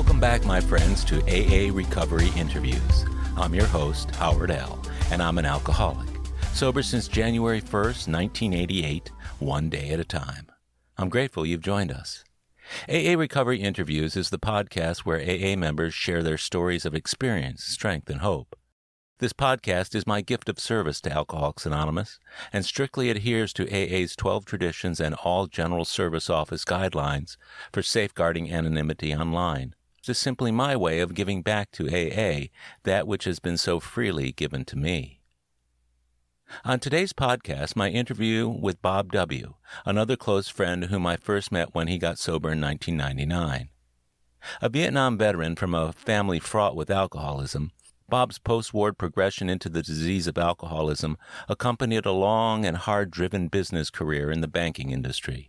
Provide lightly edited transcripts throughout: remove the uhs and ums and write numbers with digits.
Welcome back, my friends, to AA Recovery Interviews. I'm your host, Howard L., and I'm an alcoholic. Sober since January 1st, 1988, one day at a time. I'm grateful you've joined us. AA Recovery Interviews is the podcast where AA members share their stories of experience, strength, and hope. This podcast is my gift of service to Alcoholics Anonymous and strictly adheres to AA's 12 traditions and all General Service Office guidelines for safeguarding anonymity online. It is simply my way of giving back to AA that which has been so freely given to me. On today's podcast, my interview with Bob W., another close friend whom I first met when he got sober in 1999. A Viet Nam veteran from a family fraught with alcoholism, Bob's post-war progression into the disease of alcoholism accompanied a long and hard-driven business career in the banking industry.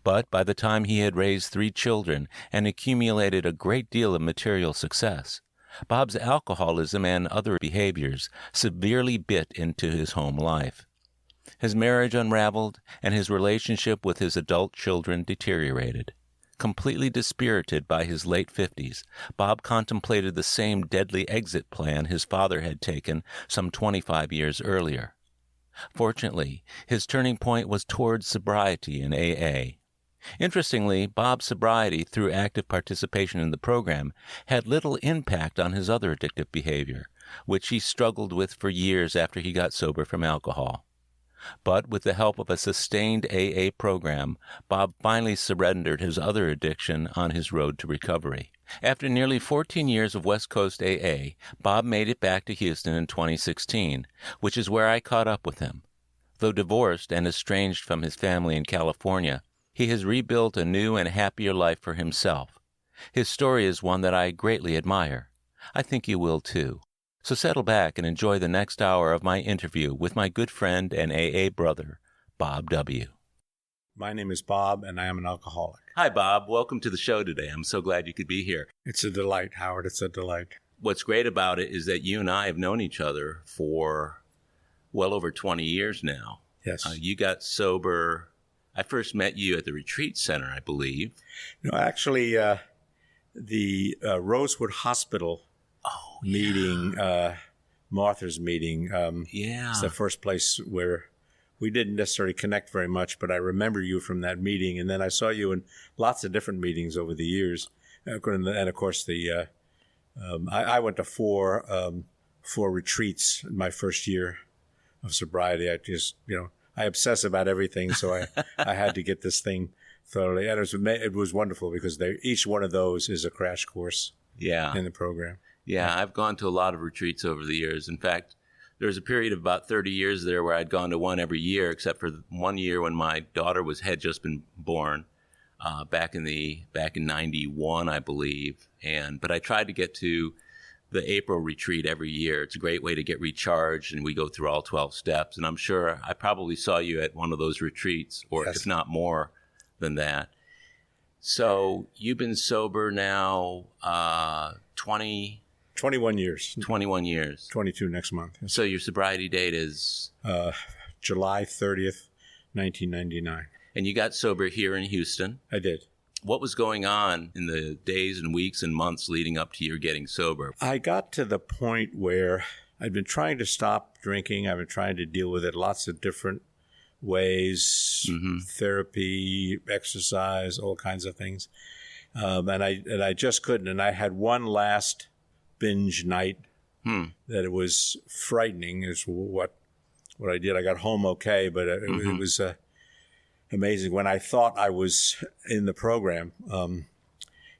But by the time he had raised 3 children and accumulated a great deal of material success, Bob's alcoholism and other behaviors severely bit into his home life. His marriage unraveled, and his relationship with his adult children deteriorated. Completely dispirited by his late 50s, Bob contemplated the same deadly exit plan his father had taken some 25 years earlier. Fortunately, his turning point was towards sobriety in AA. Interestingly, Bob's sobriety, through active participation in the program, had little impact on his other addictive behavior, which he struggled with for years after he got sober from alcohol. But with the help of a sustained AA program, Bob finally surrendered his other addiction on his road to recovery. After nearly 14 years of West Coast AA, Bob made it back to Houston in 2016, which is where I caught up with him. Though divorced and estranged from his family in California, he has rebuilt a new and happier life for himself. His story is one that I greatly admire. I think you will too. So settle back and enjoy the next hour of my interview with my good friend and AA brother, Bob W. My name is Bob, and I am an alcoholic. Hi, Bob. Welcome to the show today. I'm so glad you could be here. It's a delight, Howard. It's a delight. What's great about it is that you and I have known each other for well over 20 years now. Yes. You got sober. I first met you at the retreat center, I believe. No, actually, the Rosewood Hospital meeting, Martha's meeting, it's the first place where we didn't necessarily connect very much, but I remember you from that meeting. And then I saw you in lots of different meetings over the years. And of course, I went to four retreats in my first year of sobriety. I obsess about everything, so I had to get this thing thoroughly. And it was wonderful because each one of those is a crash course in the program. Yeah, I've gone to a lot of retreats over the years. In fact, there was a period of about 30 years there where I'd gone to one every year, except for 1 year when my daughter had just been born, back in 91, I believe. But I tried to get to the April retreat every year. It's a great way to get recharged, and we go through all 12 steps. And I'm sure I probably saw you at one of those retreats, or if not more than that. So you've been sober now 21 years. 21 years. 22 next month. Yes. So your sobriety date is? July 30th, 1999. And you got sober here in Houston. I did. What was going on in the days and weeks and months leading up to your getting sober? I got to the point where I'd been trying to stop drinking. I've been trying to deal with it lots of different ways, therapy, exercise, all kinds of things. And I just couldn't. And I had one last binge night that it was frightening is what I did. I got home okay, but it was amazing when I thought I was in the program,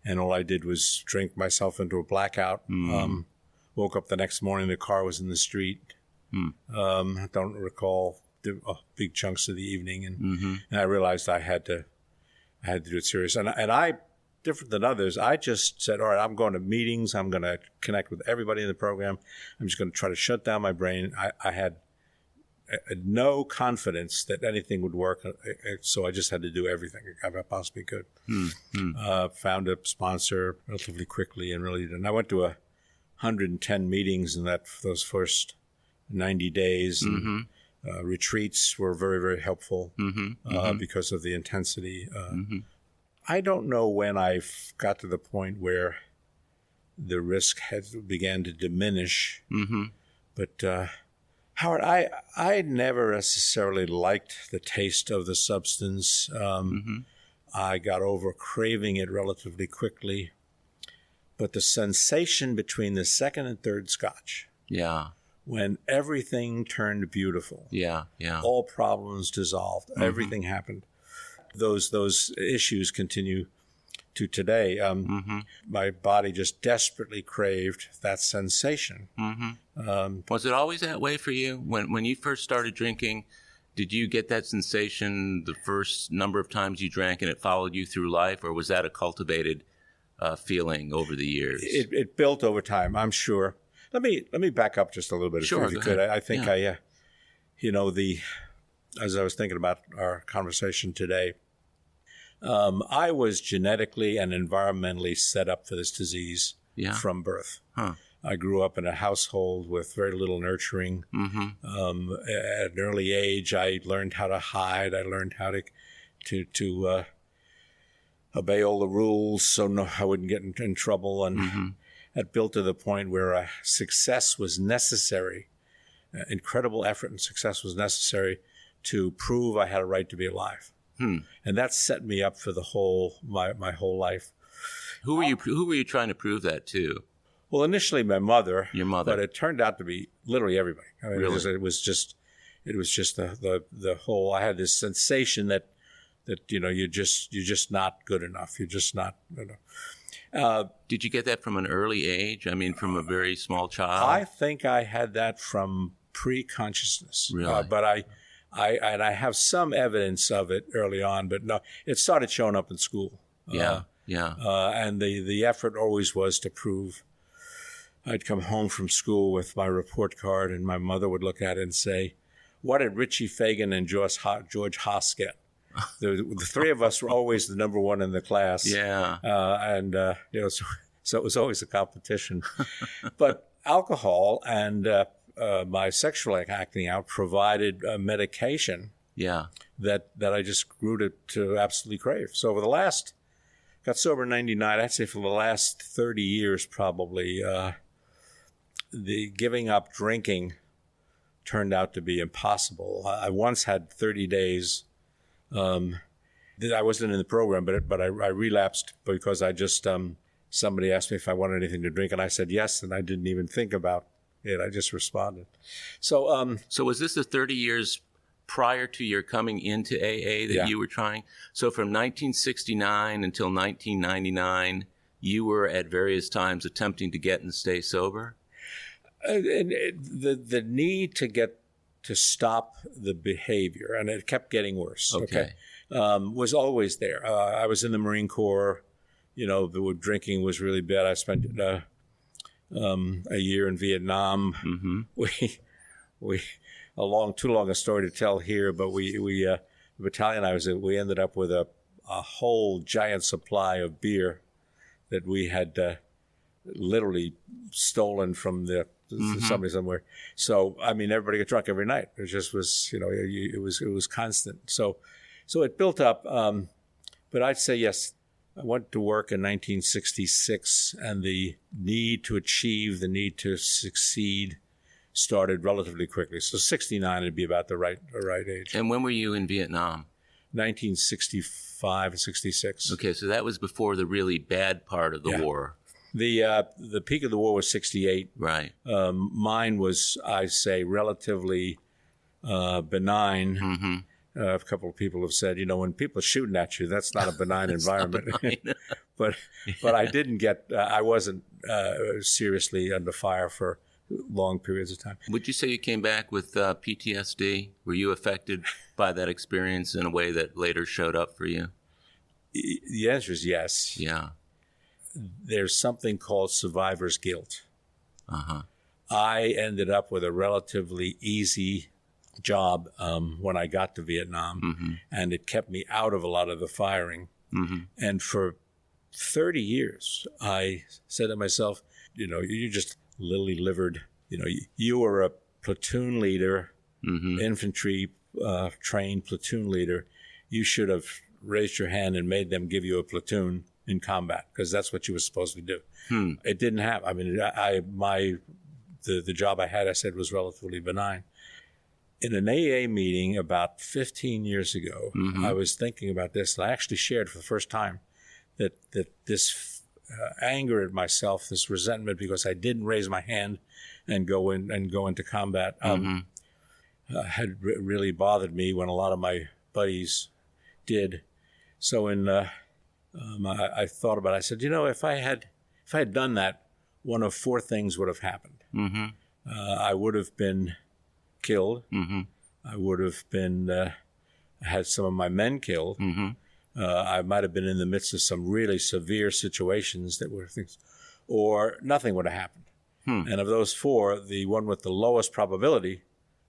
and all I did was drink myself into a blackout. Woke up the next morning, the car was in the street. I don't recall big chunks of the evening, and I realized I had to do it serious. And I, different than others, I just said, all right, I'm going to meetings. I'm going to connect with everybody in the program. I'm just going to try to shut down my brain. I had no confidence that anything would work, so I just had to do everything I possibly could. Found a sponsor relatively quickly, and really did. And I went to 110 meetings in those first 90 days. And, retreats were very, very helpful because of the intensity. I don't know when I got to the point where the risk began to diminish. Mm-hmm. But Howard, I never necessarily liked the taste of the substance. I got over craving it relatively quickly. But the sensation between the second and third scotch, when everything turned beautiful, all problems dissolved, everything happened. Those issues continue to today. My body just desperately craved that sensation. Was it always that way for you? When you first started drinking, did you get that sensation the first number of times you drank and it followed you through life, or was that a cultivated feeling over the years? It built over time, I'm sure. Let me back up just a little bit, if you could. I think as I was thinking about our conversation today, I was genetically and environmentally set up for this disease from birth. I grew up in a household with very little nurturing. At an early age, I learned how to hide. I learned how to obey all the rules so I wouldn't get in trouble. And that built to the point where success was necessary. Incredible effort and success was necessary to prove I had a right to be alive. And that set me up for my whole life. Who were you trying to prove that to? Well, initially my mother. Your mother. But it turned out to be literally everybody. I mean, really? it was just the whole. I had this sensation that you're just not good enough. You're just not. Did you get that from an early age? I mean, from a very small child. I think I had that from pre-consciousness. Really? But I have some evidence of it early on. But no, it started showing up in school. And the effort always was to prove. I'd come home from school with my report card, and my mother would look at it and say, "What did Richie Fagan and George Haas get?" The three of us were always the number one in the class. Yeah. So it was always a competition. But alcohol and my sexual acting out provided a medication that I just grew to absolutely crave. So got sober in 1999, I'd say for the last 30 years probably, the giving up drinking turned out to be impossible. I once had 30 days. I wasn't in the program, but I relapsed because I just somebody asked me if I wanted anything to drink, and I said yes, and I didn't even think about it. I just responded. So was this the 30 years prior to your coming into AA that you were trying? So from 1969 until 1999, you were at various times attempting to get and stay sober? The need to stop the behavior, and it kept getting worse. Was always there. I was in the Marine Corps. The drinking was really bad. I spent a year in Viet Nam. We too long a story to tell here, but the battalion I was in, we ended up with a whole giant supply of beer that we had literally stolen from somebody somewhere. So I mean, everybody got drunk every night. It just was, it was constant. So it built up. But I'd say yes. I went to work in 1966, and the need to achieve, the need to succeed, started relatively quickly. So 69 would be about the right age. And when were you in Vietnam? 1965 and 66. Okay, so that was before the really bad part of the war. The peak of the war was 68. Right. Mine was, I say, relatively benign. A couple of people have said, when people are shooting at you, that's not a benign environment. but I didn't I wasn't seriously under fire for long periods of time. Would you say you came back with PTSD? Were you affected by that experience in a way that later showed up for you? The answer is yes. Yeah. There's something called survivor's guilt. I ended up with a relatively easy job when I got to Vietnam, and it kept me out of a lot of the firing. And for 30 years, I said to myself, you're just lily-livered. You were a platoon leader, infantry trained platoon leader. You should have raised your hand and made them give you a platoon. in combat because that's what you were supposed to do. It didn't happen. I mean, the job I had, I said, was relatively benign. In an AA meeting about 15 years ago, I was thinking about this, and I actually shared for the first time that this anger at myself, this resentment because I didn't raise my hand and go into combat, had really bothered me when a lot of my buddies did. So I thought about it. I said, if I had done that, one of four things would have happened. I would have been killed. I would have been had some of my men killed. I might have been in the midst of some really severe situations that were things, or nothing would have happened. And of those four, the one with the lowest probability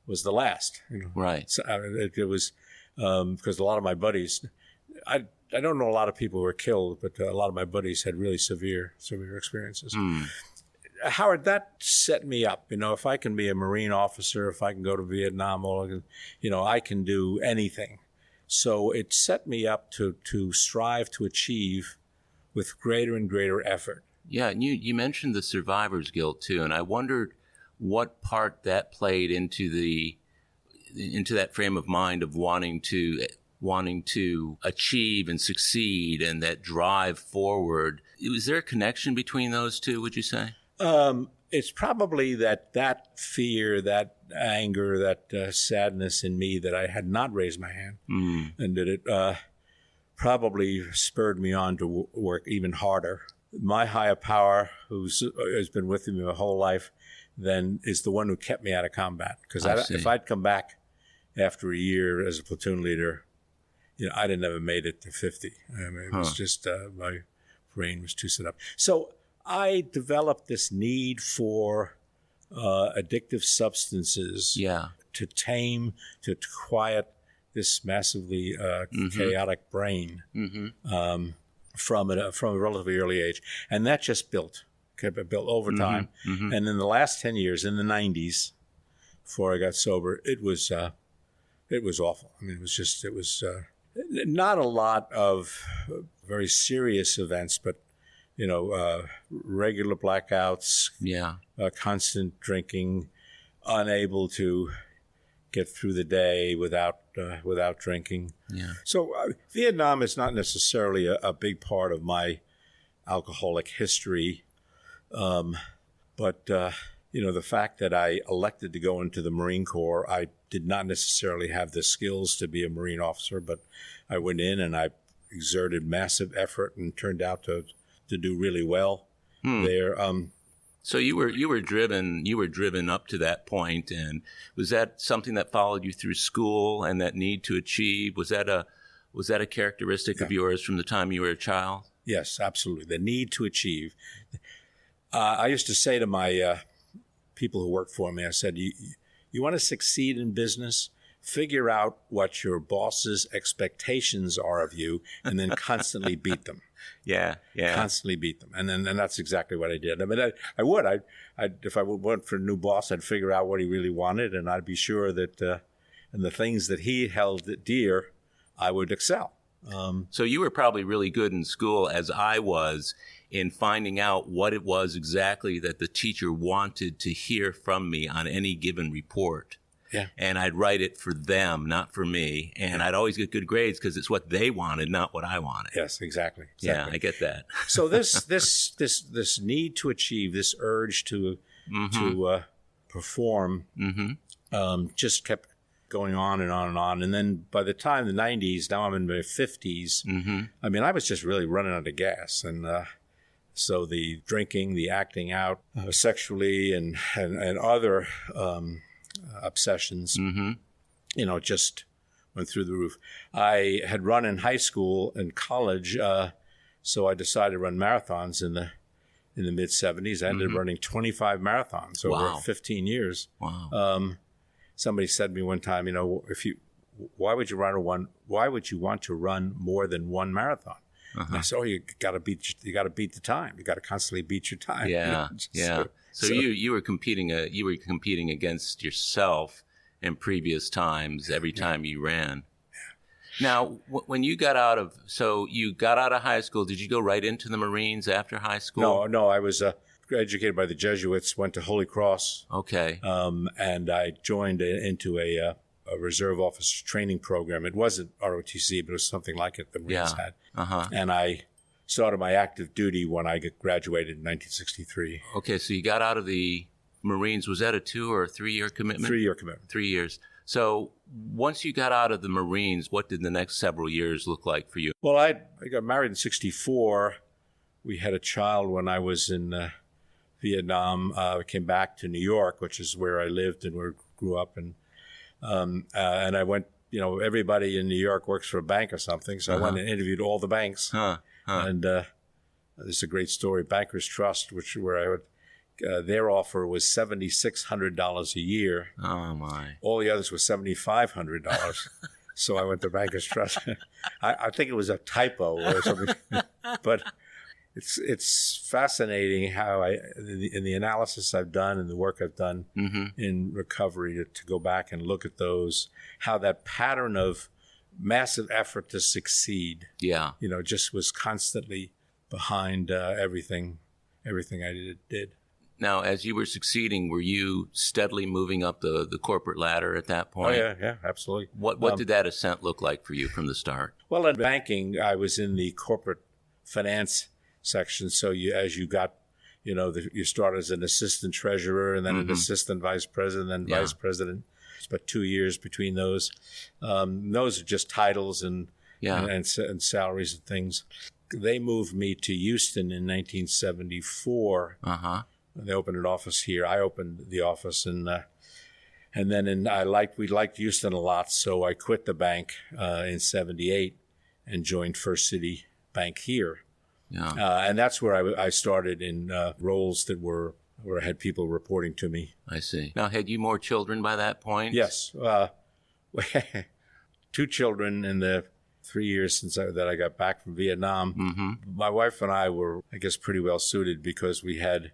was the last. Right. So it was because a lot of my buddies, I don't know a lot of people who were killed, but a lot of my buddies had really severe experiences. Howard, that set me up. If I can be a Marine officer, if I can go to Viet Nam, I can do anything. So it set me up to strive to achieve with greater and greater effort. Yeah, and you mentioned the survivor's guilt too, and I wondered what part that played into that frame of mind of wanting to achieve and succeed and that drive forward. Was there a connection between those two, would you say? It's probably that fear, that anger, that sadness in me that I had not raised my hand, and that it probably spurred me on to work even harder. My higher power, has been with me my whole life, then is the one who kept me out of combat. Because if I'd come back after a year as a platoon leader, I'd have never made it to 50. It was just my brain was too set up. So I developed this need for addictive substrances to tame, to quiet this massively chaotic brain from a relatively early age. And that just built over time. And in the last 10 years, in the 90s, before I got sober, it was awful. I mean, it was not a lot of very serious events, but regular blackouts, constant drinking, unable to get through the day without drinking. Yeah. So Vietnam is not necessarily a big part of my alcoholic history, but the fact that I elected to go into the Marine Corps, I did not necessarily have the skills to be a Marine officer, but I went in and I exerted massive effort and turned out to do really well there. So you were driven up to that point, and was that something that followed you through school and that need to achieve? Was that a characteristic of yours from the time you were a child? Yes, absolutely. The need to achieve. I used to say to my people who worked for me, I said, you want to succeed in business? Figure out what your boss's expectations are of you and then constantly beat them. Yeah. Constantly beat them. And that's exactly what I did. I mean, I would. If I went for a new boss, I'd figure out what he really wanted, and I'd be sure that in the things that he held dear, I would excel. So you were probably really good in school, as I was, in finding out what it was exactly that the teacher wanted to hear from me on any given report. Yeah. And I'd write it for them, not for me. And I'd always get good grades because it's what they wanted, not what I wanted. Yes, exactly. Yeah, I get that. So this need to achieve, this urge to perform, just kept going on and on and on. And then by the time the 90s, now I'm in my 50s. I mean, I was just really running out of gas, and so the drinking, the acting out sexually, and other obsessions, just went through the roof. I had run in high school and college, so I decided to run marathons in the mid 70s. I ended up running 25 marathons over 15 years. Wow. Somebody said to me one time, why would you want to run more than one marathon? And I said, you got to beat the time. You got to constantly beat your time. Yeah. So you were competing against yourself in previous times every time you ran. Now, when you got out of high school, did you go right into the Marines after high school? No, I was educated by the Jesuits, went to Holy Cross. Okay. And I joined into a reserve officer training program. It wasn't ROTC, but it was something like it the Marines had. Uh-huh. And I started my active duty when I graduated in 1963. Okay, so you got out of the Marines. Was that a 2 or 3 year commitment? 3 year commitment. 3 years. So once you got out of the Marines, what did the next several years look like for you? Well, I got married in 1964. We had a child when I was in Viet Nam. I came back to New York, which is where I lived and where I grew up. And I went, everybody in New York works for a bank or something. So I went and interviewed all the banks. And this is a great story. Bankers Trust, where I would, their offer was $7,600 a year. Oh, my. All the others were $7,500. So I went to Bankers Trust. I think it was a typo or something. But it's fascinating how in the analysis I've done and the work I've done in recovery to go back and look at those, how that pattern of massive effort to succeed, just was constantly behind everything I did. Now, as you were succeeding, were you steadily moving up the corporate ladder at that point? Oh, yeah, absolutely. What did that ascent look like for you from the start? Well, in banking, I was in the corporate finance section. So as you got, you start as an assistant treasurer and then an assistant vice president, then vice president. It's about 2 years between those. Those are just titles and salaries and things. They moved me to Houston in 1974. They opened an office here. I opened the office, and then we liked Houston a lot, so I quit the bank in '78 and joined First City Bank here. And that's where I started in roles that where I had people reporting to me. I see. Now, had you more children by that point? Yes, 2 children in the 3 years that I got back from Vietnam. My wife and I were, I guess, pretty well suited because we had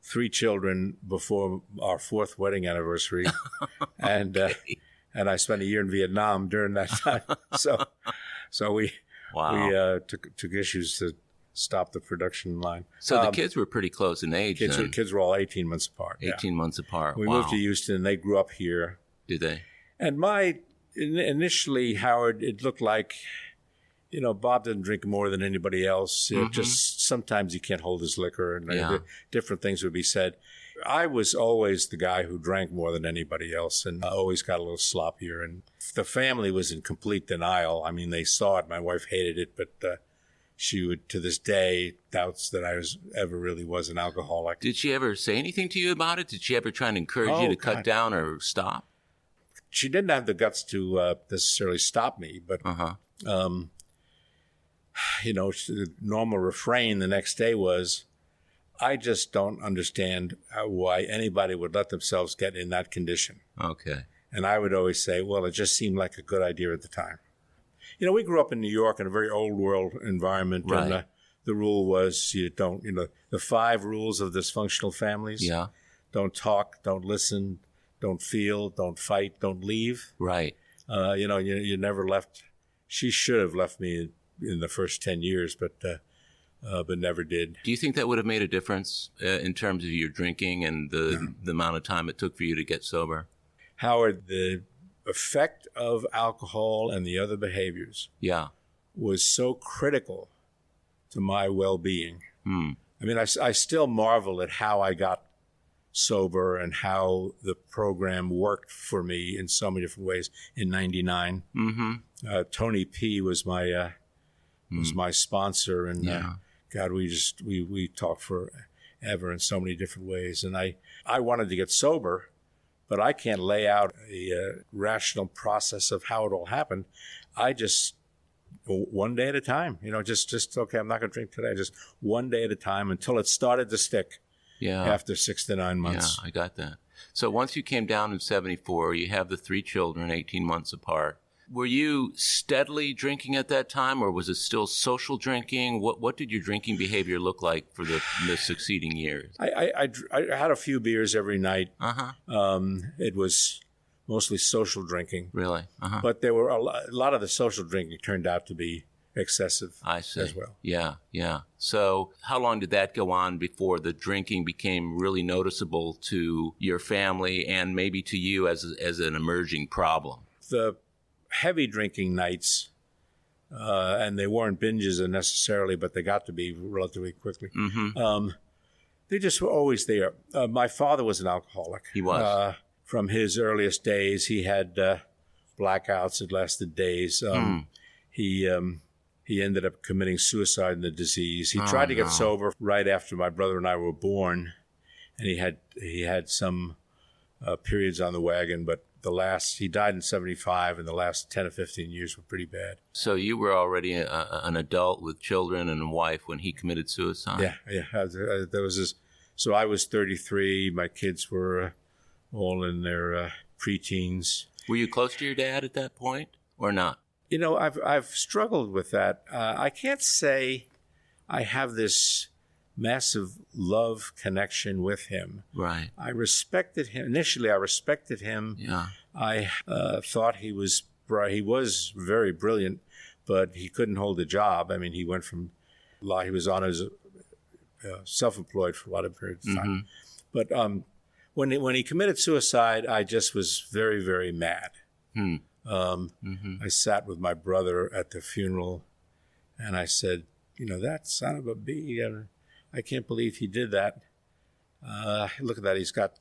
3 children before our 4th wedding anniversary, and I spent a year in Vietnam during that time. So we took issues to stop the production line. So the kids were pretty close in age. Kids were all 18 months apart. 18 months apart. We moved to Houston. They grew up here. Did they? And initially, Howard, it looked like, Bob didn't drink more than anybody else. Just sometimes he can't hold his liquor, and different things would be said. I was always the guy who drank more than anybody else, and I always got a little sloppier. And the family was in complete denial. I mean, they saw it. My wife hated it, but she would, to this day, doubts that I ever really was an alcoholic. Did she ever say anything to you about it? Did she ever try and encourage you to cut down or stop? She didn't have the guts to necessarily stop me, but the normal refrain the next day was, I just don't understand why anybody would let themselves get in that condition. Okay. And I would always say, well, it just seemed like a good idea at the time. We grew up in New York in a very old world environment. Right. And the rule was you don't, the 5 rules of dysfunctional families. Yeah. Don't talk, don't listen, don't feel, don't fight, don't leave. Right. You never left. She should have left me in the first 10 years, but never did. Do you think that would have made a difference in terms of your drinking and the amount of time it took for you to get sober? Howard, the effect of alcohol and the other behaviors was so critical to my well-being. I mean, I still marvel at how I got sober and how the program worked for me in so many different ways in '99. Tony P. was my sponsor, and God, we talked forever in so many different ways. And I wanted to get sober, but I can't lay out a rational process of how it all happened. I just, one day at a time, just okay, I'm not going to drink today. Just one day at a time until it started to stick. Yeah. After 6 to 9 months. Yeah, I got that. So once you came down in '74, you have the 3 children, 18 months apart. Were you steadily drinking at that time, or was it still social drinking? What did your drinking behavior look like for the succeeding years? I had a few beers every night. It was mostly social drinking. Really? Uh-huh. But there were a lot of the social drinking turned out to be excessive I see. as well. Yeah, yeah. So how long did that go on before the drinking became really noticeable to your family and maybe to you as an emerging problem? The heavy drinking nights, and they weren't binges necessarily, but they got to be relatively quickly. Mm-hmm. They just were always there. My father was an alcoholic. He was. From his earliest days, he had blackouts that lasted days. He ended up committing suicide in the disease. He tried to get sober right after my brother and I were born, and he had some periods on the wagon, but he died in 1975, and the last 10 or 15 years were pretty bad. So you were already an adult with children and a wife when he committed suicide? Yeah. There was this. So I was 33. My kids were all in their preteens. Were you close to your dad at that point or not? You know, I've struggled with that. I can't say I have this massive love connection with him. Right. I respected him. Initially, I respected him. Yeah. I thought he was very brilliant, but he couldn't hold a job. I mean, he went from law. He was on as self-employed for a lot of periods of time. But when he committed suicide, I just was very, very mad. I sat with my brother at the funeral, and I said, you know, that son of a bee, I can't believe he did that. Look at that. He's got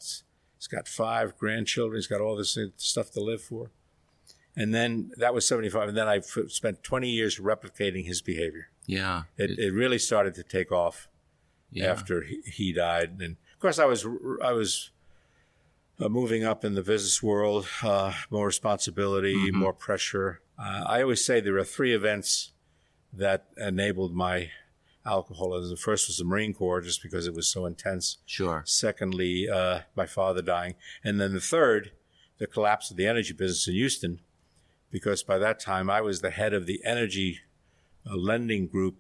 5 grandchildren. He's got all this stuff to live for. And then that was 1975. And then I spent 20 years replicating his behavior. Yeah. It really started to take off after he died. And of course, I was moving up in the business world, more responsibility, more pressure. I always say there are 3 events that enabled my alcoholism. The first was the Marine Corps, just because it was so intense. Sure. Secondly, my father dying. And then the third, the collapse of the energy business in Houston, because by that time I was the head of the energy lending group,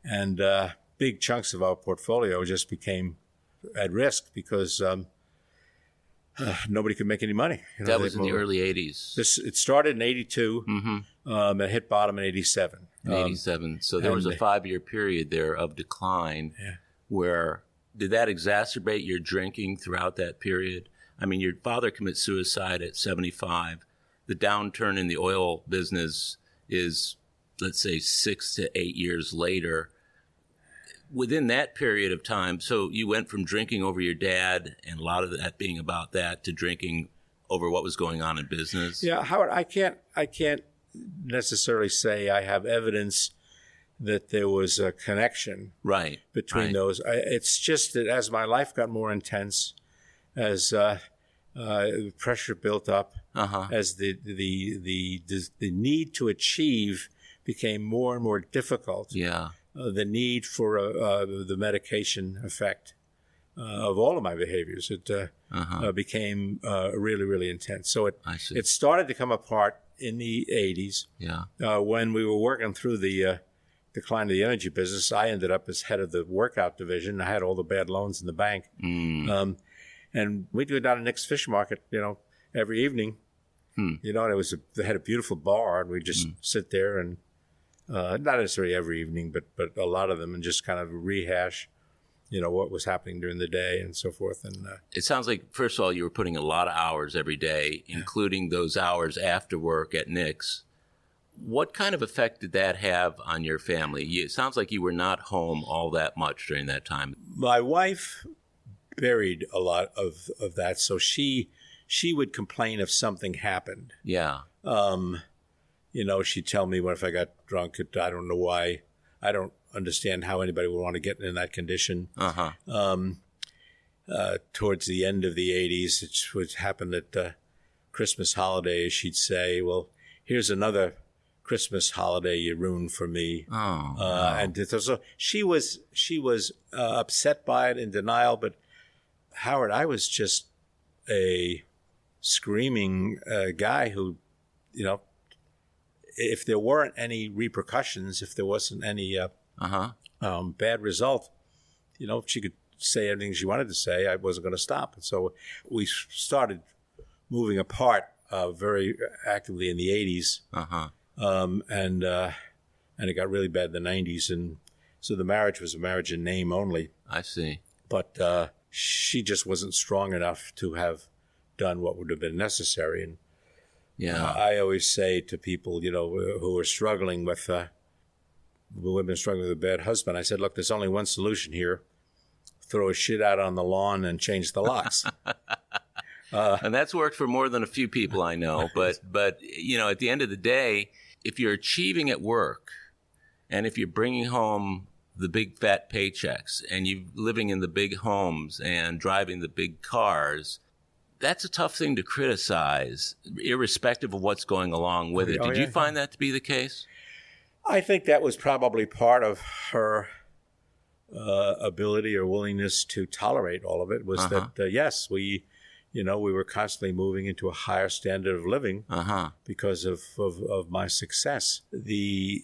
and big chunks of our portfolio just became at risk because nobody could make any money. You know, that was in the early 80s. It started in 82. It hit bottom in 87. In 87. So there was a 5-year period there of decline where did that exacerbate your drinking throughout that period? I mean, your father commits suicide at 75. The downturn in the oil business is, let's say, 6 to 8 years later. Within that period of time, so you went from drinking over your dad and a lot of that being about that to drinking over what was going on in business. Yeah, Howard, I can't necessarily say I have evidence that there was a connection between those. It's just that as my life got more intense, as pressure built up, as the need to achieve became more and more difficult. Yeah. The need for the medication effect of all of my behaviors, it became really, really intense. So it started to come apart in the 80s. Yeah. When we were working through the decline of the energy business, I ended up as head of the workout division. I had all the bad loans in the bank. And we'd go down to Nick's Fish Market, every evening. And they had a beautiful bar, and we'd just sit there and not necessarily every evening, but a lot of them, and just kind of rehash, what was happening during the day and so forth. And it sounds like, first of all, you were putting a lot of hours every day, including those hours after work at Nick's. What kind of effect did that have on your family? It sounds like you were not home all that much during that time. My wife buried a lot of that, so she would complain if something happened. Yeah. She'd tell me if I got drunk, I don't know why. I don't understand how anybody would want to get in that condition. Towards the end of the 80s, it would happen at Christmas holidays. She'd say, well, here's another Christmas holiday you ruined for me. And so she was upset by it, in denial. But Howard, I was just a screaming guy who, if there weren't any repercussions, if there wasn't any bad result, she could say everything she wanted to say. I wasn't going to stop. And so we started moving apart very actively in the 80s. And it got really bad in the 90s. And so the marriage was a marriage in name only. I see. But she just wasn't strong enough to have done what would have been necessary. And I always say to people, who are struggling with women struggling with a bad husband, I said, look, there's only one solution here. Throw a shit out on the lawn and change the locks. And that's worked for more than a few people I know. But at the end of the day, if you're achieving at work and if you're bringing home the big fat paychecks and you're living in the big homes and driving the big cars, that's a tough thing to criticize, irrespective of what's going along with it. Did you find that to be the case? I think that was probably part of her ability or willingness to tolerate all of it was that, yes, we were constantly moving into a higher standard of living because of my success. The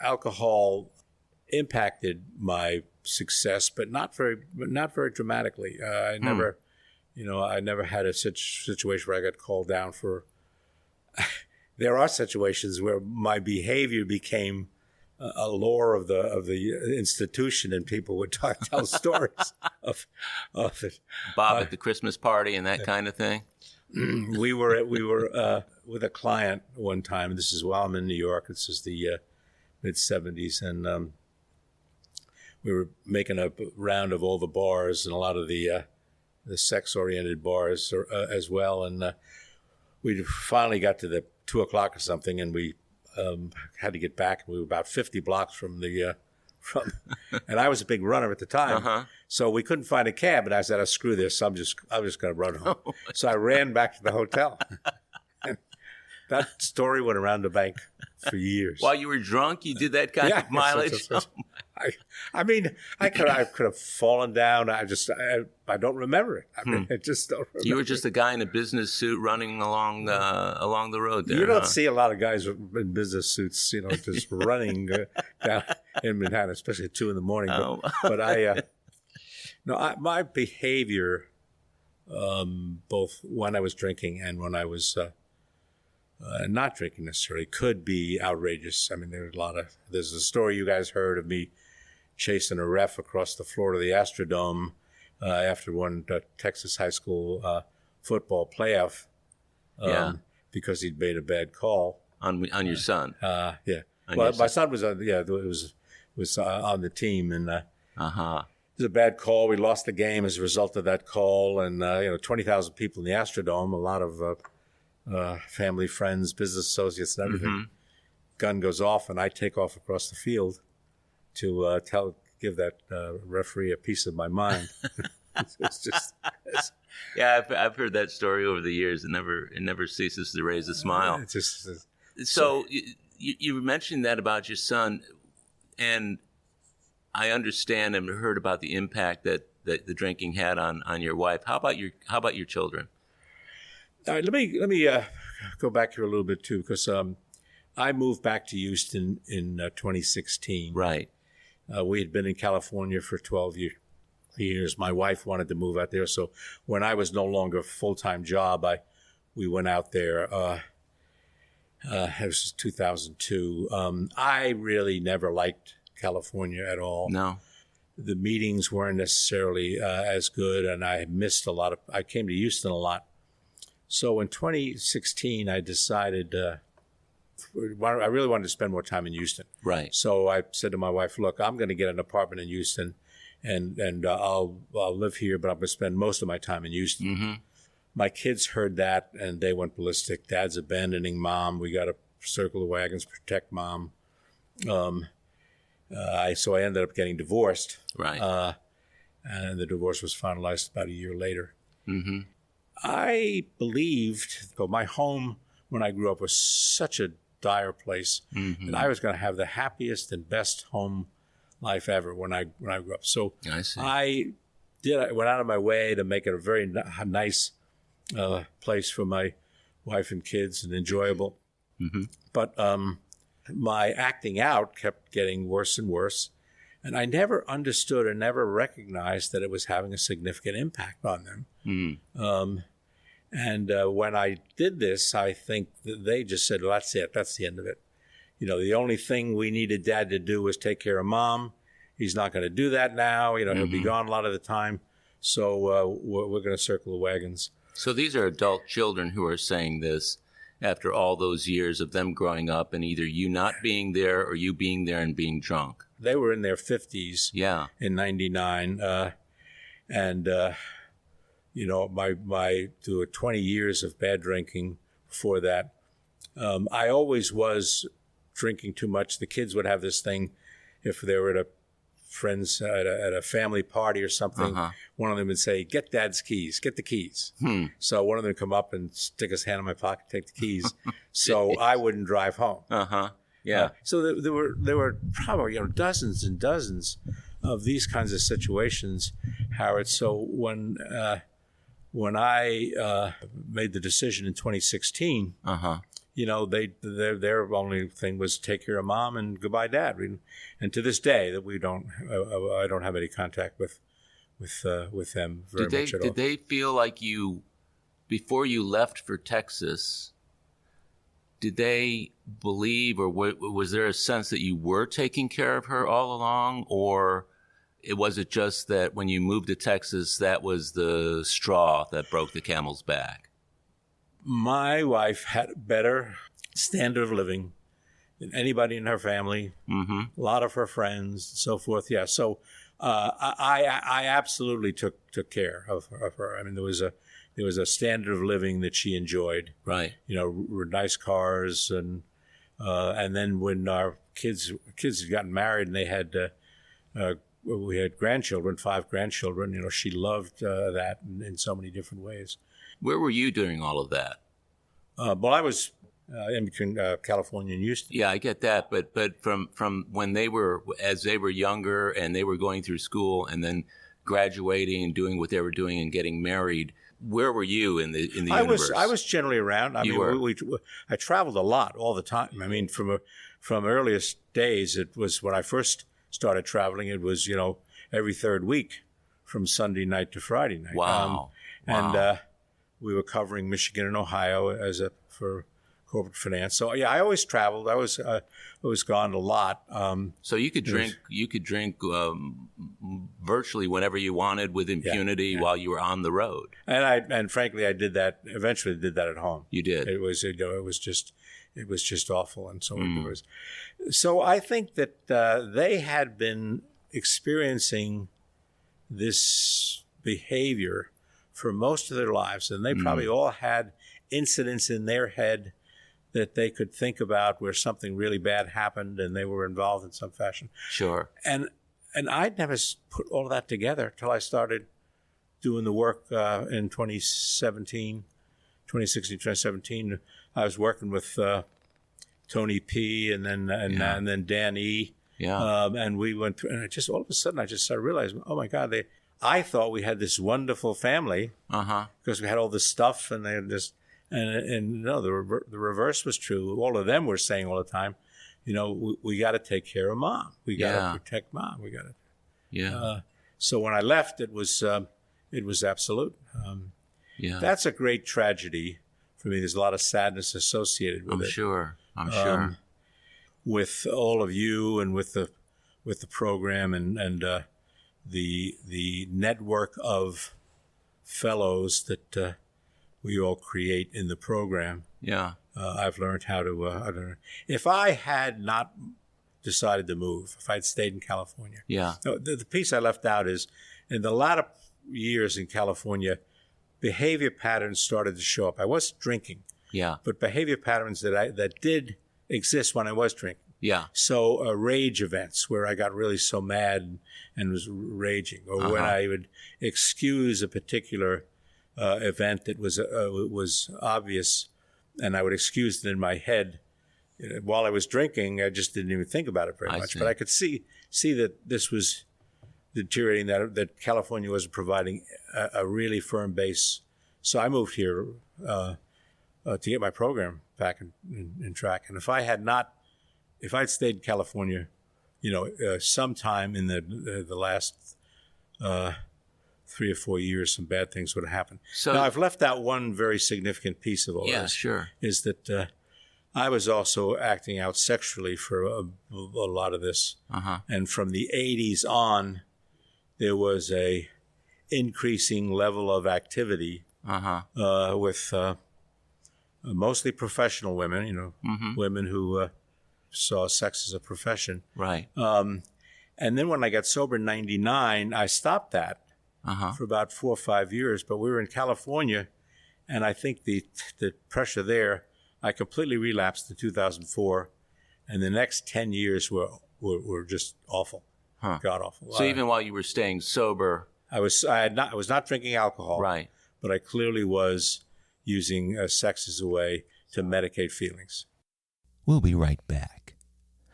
alcohol impacted my success, but not very dramatically. I never had a situation where I got called down for. There are situations where my behavior became a lore of the institution, and people would tell stories of it. Bob at the Christmas party and that kind of thing. We were with a client one time. This is while I'm in New York. This is the mid '70s, and we were making a round of all the bars and a lot of the sex-oriented bars as well. And we finally got to the 2 o'clock or something, and we had to get back. We were about 50 blocks from and I was a big runner at the time, so we couldn't find a cab. And I said, "Screw this! I'm just going to run home." So I ran back to the hotel. And that story went around the bank for years. While you were drunk, you did that kind of mileage. I mean, I could have fallen down. I don't remember it. I mean, I just don't remember. You were just a guy in a business suit running along the road there. You don't see a lot of guys in business suits, just running down in Manhattan, especially at 2 a.m. But my behavior, both when I was drinking and when I was not drinking necessarily, could be outrageous. I mean, there's a story you guys heard of me chasing a ref across the floor of the Astrodome after one Texas high school football playoff because he'd made a bad call on your son. My son was on the team, and it was a bad call. We lost the game as a result of that call, and 20,000 people in the Astrodome, a lot of family, friends, business associates, and everything. Gun goes off, and I take off across the field to give that referee a piece of my mind. I've heard that story over the years. It never ceases to raise a smile. So you mentioned that about your son, and I understand and heard about the impact that the drinking had on your wife. How about your children? All right, let me go back here a little bit too, because I moved back to Houston in 2016. Right. We had been in California for 12 years. My wife wanted to move out there, so when I was no longer a full-time job, we went out there. It was 2002. I really never liked California at all. No. The meetings weren't necessarily as good, and I missed a lot. I came to Houston a lot. So in 2016, I decided I really wanted to spend more time in Houston. Right. So I said to my wife, "Look, I'm going to get an apartment in Houston, and I'll live here, but I'm going to spend most of my time in Houston." My kids heard that, and they went ballistic. Dad's abandoning Mom. We got to circle the wagons, protect Mom. So I ended up getting divorced. Right. And the divorce was finalized about a year later. I believed, my home when I grew up was such a dire place that I was going to have the happiest and best home life ever when I grew up. So I see. I went out of my way to make it a very nice place for my wife and kids and enjoyable. But my acting out kept getting worse and worse. And I never understood or never recognized that it was having a significant impact on them. And when I did this, I think that they just said, well, that's it. That's the end of it. The only thing we needed Dad to do was take care of Mom. He's not going to do that now. He'll be gone a lot of the time. So we're going to circle the wagons. So these are adult children who are saying this after all those years of them growing up and either you not being there or you being there and being drunk. They were in their 50s in 99. My through 20 years of bad drinking before that, I always was drinking too much. The kids would have this thing if they were at a family party or something. One of them would say, "Get Dad's keys. Get the keys." So one of them would come up and stick his hand in my pocket, take the keys, so I wouldn't drive home. So there were probably dozens and dozens of these kinds of situations, Howard. So when I made the decision in 2016, their only thing was take care of Mom and goodbye, Dad. And to this day, that I don't have any contact with them very much at all. Did they feel like you, before you left for Texas, did they believe, or was there a sense that you were taking care of her all along, or was it just that when you moved to Texas, that was the straw that broke the camel's back? My wife had a better standard of living than anybody in her family, a lot of her friends, and so forth. Yeah, so I absolutely took care of her. I mean, there was a standard of living that she enjoyed. Right. Nice cars, and then when our kids had gotten married and they had we had grandchildren, 5 grandchildren. She loved that in so many different ways. Where were you during all of that? Well, I was in between California and Houston. Yeah, I get that, but from when as they were younger and they were going through school and then graduating and doing what they were doing and getting married, where were you in the universe? I was generally around. I traveled a lot all the time. I mean, from earliest days, it was when I first started traveling. It was every third week, from Sunday night to Friday night. Wow. And we were covering Michigan and Ohio for corporate finance. So yeah, I always traveled. I was gone a lot. So you could drink. You could drink virtually whenever you wanted with impunity while you were on the road. And frankly, I did that. Eventually, did that at home. You did. It was just awful, and so it was. So I think that they had been experiencing this behavior for most of their lives, and they probably all had incidents in their head that they could think about where something really bad happened and they were involved in some fashion. Sure. And I'd never put all of that together till I started doing the work in 2016, 2017. I was working with Tony P. and then Dan E. Yeah. And we went through, and all of a sudden I started realizing, oh my God, I thought we had this wonderful family because we had all this stuff, and they had this, and no, the reverse was true. All of them were saying all the time, we got to take care of Mom. We got to protect Mom. We got to. Yeah. So when I left, it was absolute. That's a great tragedy for me. There's a lot of sadness associated with it. I'm sure. With all of you and with the program and the network of fellows that we all create in the program. Yeah. I've learned how to. If I had not decided to move, if I'd stayed in California. Yeah. The piece I left out is in the latter years in California, behavior patterns started to show up. I wasn't drinking. Yeah. But behavior patterns that did exist when I was drinking. Yeah. So rage events where I got really so mad and was raging, or when I would excuse a particular event that was obvious, and I would excuse it in my head. While I was drinking, I just didn't even think about it very much. But I could see that this was deteriorating, that California wasn't providing a really firm base. So I moved here to get my program back in track. And if I'd stayed in California, sometime in the last 3 or 4 years, some bad things would have happened. So now, I've left out one very significant piece of all yeah, this. sure. Is that I was also acting out sexually for a lot of this. And from the 80s on, there was a increasing level of activity with mostly professional women, women who saw sex as a profession. Right. And then when I got sober in 99, I stopped that for about 4 or 5 years. But we were in California, and I think the pressure there, I completely relapsed in 2004. And the next 10 years were just awful, god awful. So even while you were staying sober, I was not drinking alcohol, right? But I clearly was using sex as a way to medicate feelings. We'll be right back.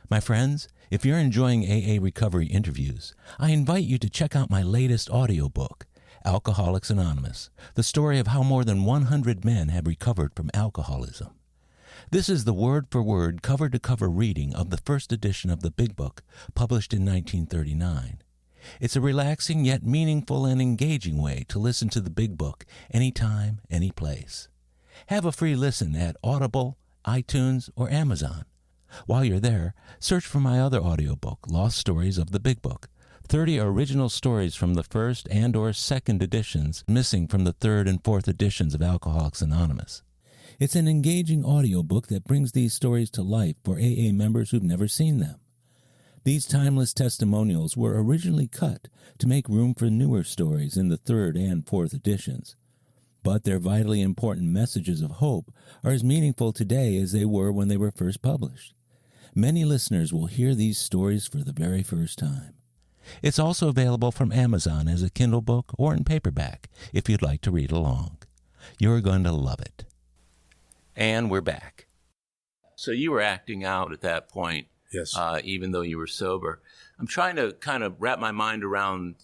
My friends, if you're enjoying AA recovery interviews, I invite you to check out my latest audiobook, Alcoholics Anonymous, the story of how more than 100 men have recovered from alcoholism. This is the word-for-word, cover-to-cover reading of the first edition of the Big Book, published in 1939. It's a relaxing yet meaningful and engaging way to listen to the Big Book anytime, any place. Have a free listen at Audible, iTunes, or Amazon. While you're there, search for my other audiobook, Lost Stories of the Big Book, 30 original stories from the first and or second editions missing from the third and fourth editions of Alcoholics Anonymous. It's an engaging audiobook that brings these stories to life for AA members who've never seen them. These timeless testimonials were originally cut to make room for newer stories in the third and fourth editions. But their vitally important messages of hope are as meaningful today as they were when they were first published. Many listeners will hear these stories for the very first time. It's also available from Amazon as a Kindle book or in paperback if you'd like to read along. You're going to love it. And we're back. So you were acting out at that point, Yes. Even though you were sober. I'm trying to kind of wrap my mind around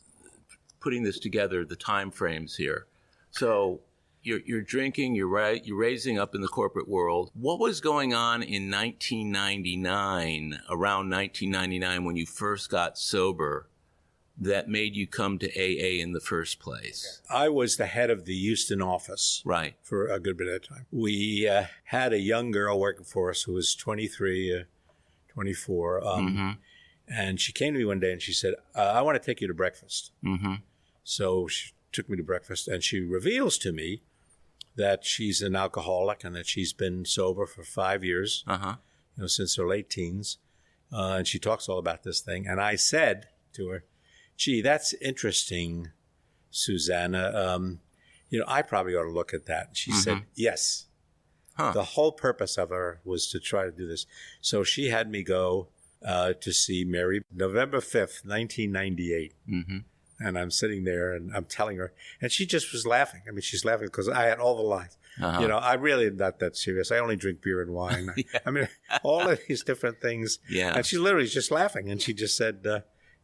putting this together, the time frames here. So you're drinking, you're raising up in the corporate world. What was going on in 1999, around 1999, when you first got sober, that made you come to AA in the first place? I was the head of the Houston office, right, for a good bit of time. We had a young girl working for us who was 23, 24, and she came to me one day and she said, I want to take you to breakfast. So she took me to breakfast, and she reveals to me that she's an alcoholic and that she's been sober for 5 years, since her late teens. And she talks all about this thing. And I said to her, gee, that's interesting, Susanna. I probably ought to look at that. And she said, yes. The whole purpose of her was to try to do this. So she had me go to see Mary, November 5th, 1998. And I'm sitting there and I'm telling her, and she just was laughing. I mean, she's laughing because I had all the lines. I really am not that serious. I only drink beer and wine. I mean, all of these different things. Yeah. And she literally is just laughing. And she just said,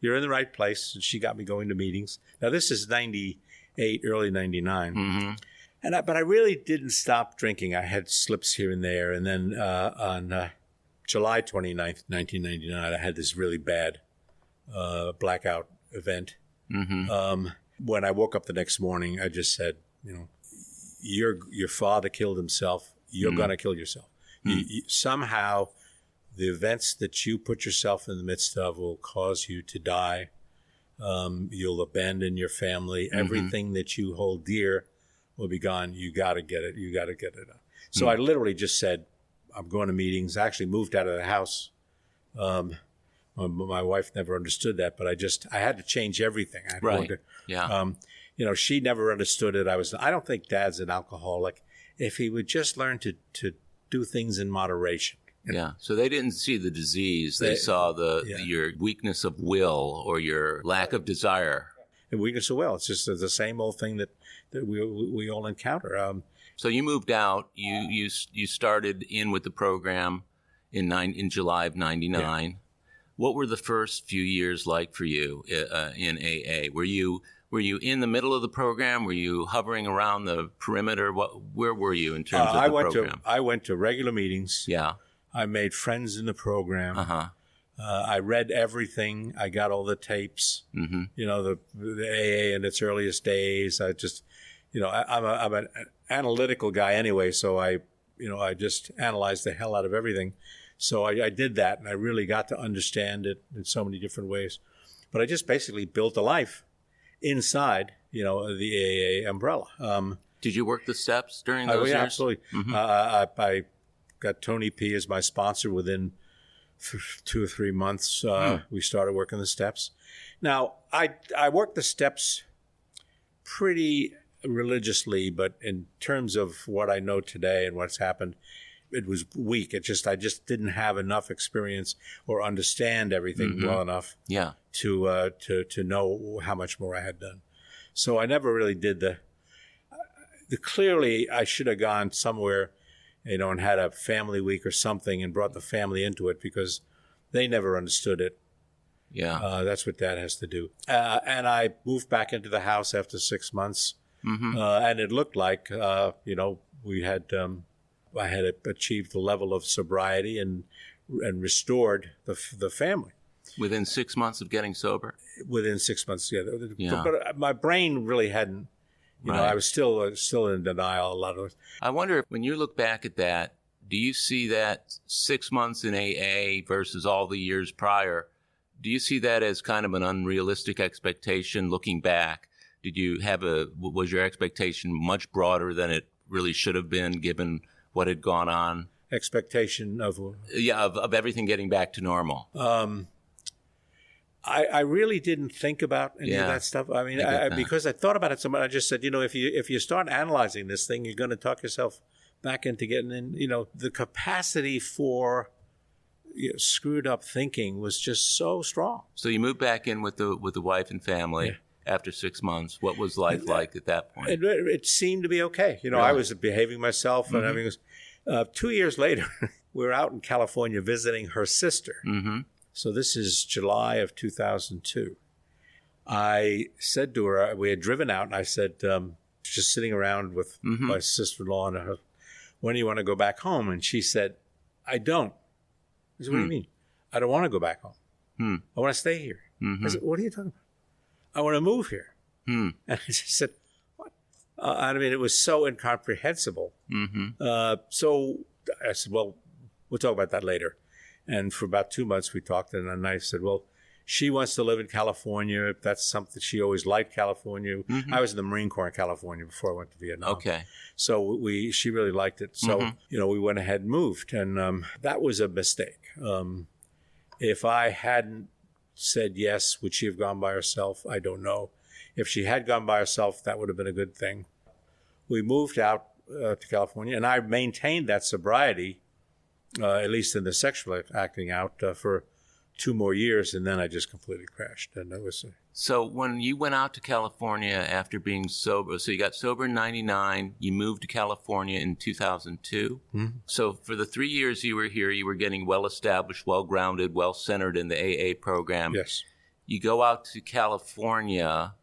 you're in the right place. And she got me going to meetings. Now, this is 98, early 99. But I really didn't stop drinking. I had slips here and there. And then on July 29th, 1999, I had this really bad blackout event. When I woke up the next morning, I just said, your father killed himself. You're going to kill yourself. Somehow, the events that you put yourself in the midst of will cause you to die. You'll abandon your family. Everything that you hold dear will be gone. You got to get it. You got to get it. So I literally just said, I'm going to meetings. I actually moved out of the house. My wife never understood that, but I had to change everything. I had to, she never understood it. I don't think Dad's an alcoholic. If he would just learn to do things in moderation. Yeah. So they didn't see the disease. They saw your weakness of will or your lack of desire. And weakness of will. It's just the same old thing that we all encounter. So you moved out. You started in with the program in July of 99. Yeah. What were the first few years like for you in AA? Were you in the middle of the program? Were you hovering around the perimeter? Where were you in terms of the program? I went to regular meetings. Yeah. I made friends in the program. I read everything. I got all the tapes. You know, the AA in its earliest days. I just, you know, I'm an analytical guy anyway, so I just analyzed the hell out of everything. So I did that, and I really got to understand it in so many different ways. But I just basically built a life inside, you know, the AA umbrella. Did you work the steps during those years? Yeah, absolutely. I got Tony P. as my sponsor within 2 or 3 months. We started working the steps. Now, I worked the steps pretty religiously, but in terms of what I know today and what's happened, it was weak. I just didn't have enough experience or understand everything well enough to know how much more I had done. So I never really did clearly I should have gone somewhere, you know, and had a family week or something and brought the family into it, because they never understood it. Yeah. That's what Dad has to do. And I moved back into the house after 6 months. And it looked like, you know, I had achieved the level of sobriety and restored the family. Within 6 months of getting sober? Within 6 months, yeah. But my brain really hadn't, you know, I was still in denial a lot of it. I wonder if when you look back at that, do you see that 6 months in AA versus all the years prior, do you see that as kind of an unrealistic expectation looking back? Was your expectation much broader than it really should have been given what had gone on? Expectation of? Yeah, of everything getting back to normal. I really didn't think about any of that stuff. I mean, because I thought about it so much, I just said, you know, if you start analyzing this thing, you're going to talk yourself back into getting in. You know, the capacity for screwed up thinking was just so strong. So you moved back in with the wife and family after 6 months. What was life like at that point? It seemed to be okay. You know, really? I was behaving myself and everything was. 2 years later, we were out in California visiting her sister. So this is July of 2002. I said to her, we had driven out, and I said, just sitting around with my sister-in-law and her, when do you want to go back home? And she said, I don't. I said, what do you mean? I don't want to go back home. I want to stay here. I said, what are you talking about? I want to move here. And I just said, what? I mean, it was so incomprehensible. So I said, well, we'll talk about that later. And for about 2 months, we talked, and then I said, well, she wants to live in California. That's something she always liked, California. I was in the Marine Corps in California before I went to Viet Nam. Okay. So she really liked it. So, you know, we went ahead and moved, and that was a mistake. If I hadn't said yes, would she have gone by herself? I don't know. If she had gone by herself, that would have been a good thing. We moved out to California, and I maintained that sobriety, at least in the sexual acting out, for 2 more years, and then I just completely crashed. And it was. So when you went out to California after being sober, so you got sober in 1999, you moved to California in 2002. So for the 3 years you were here, you were getting well-established, well-grounded, well-centered in the AA program. Yes. You go out to California.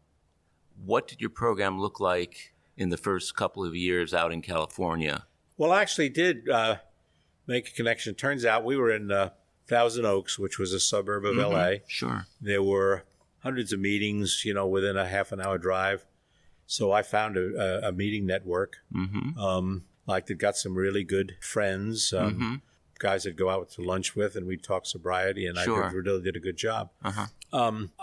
What did your program look like in the first couple of years out in California? Well, I actually did make a connection. Turns out we were in Thousand Oaks, which was a suburb of L.A. Sure. There were hundreds of meetings, you know, within a half an hour drive. So I found a meeting network. Like that got some really good friends, guys I'd go out to lunch with, and we'd talk sobriety, and I really did a good job.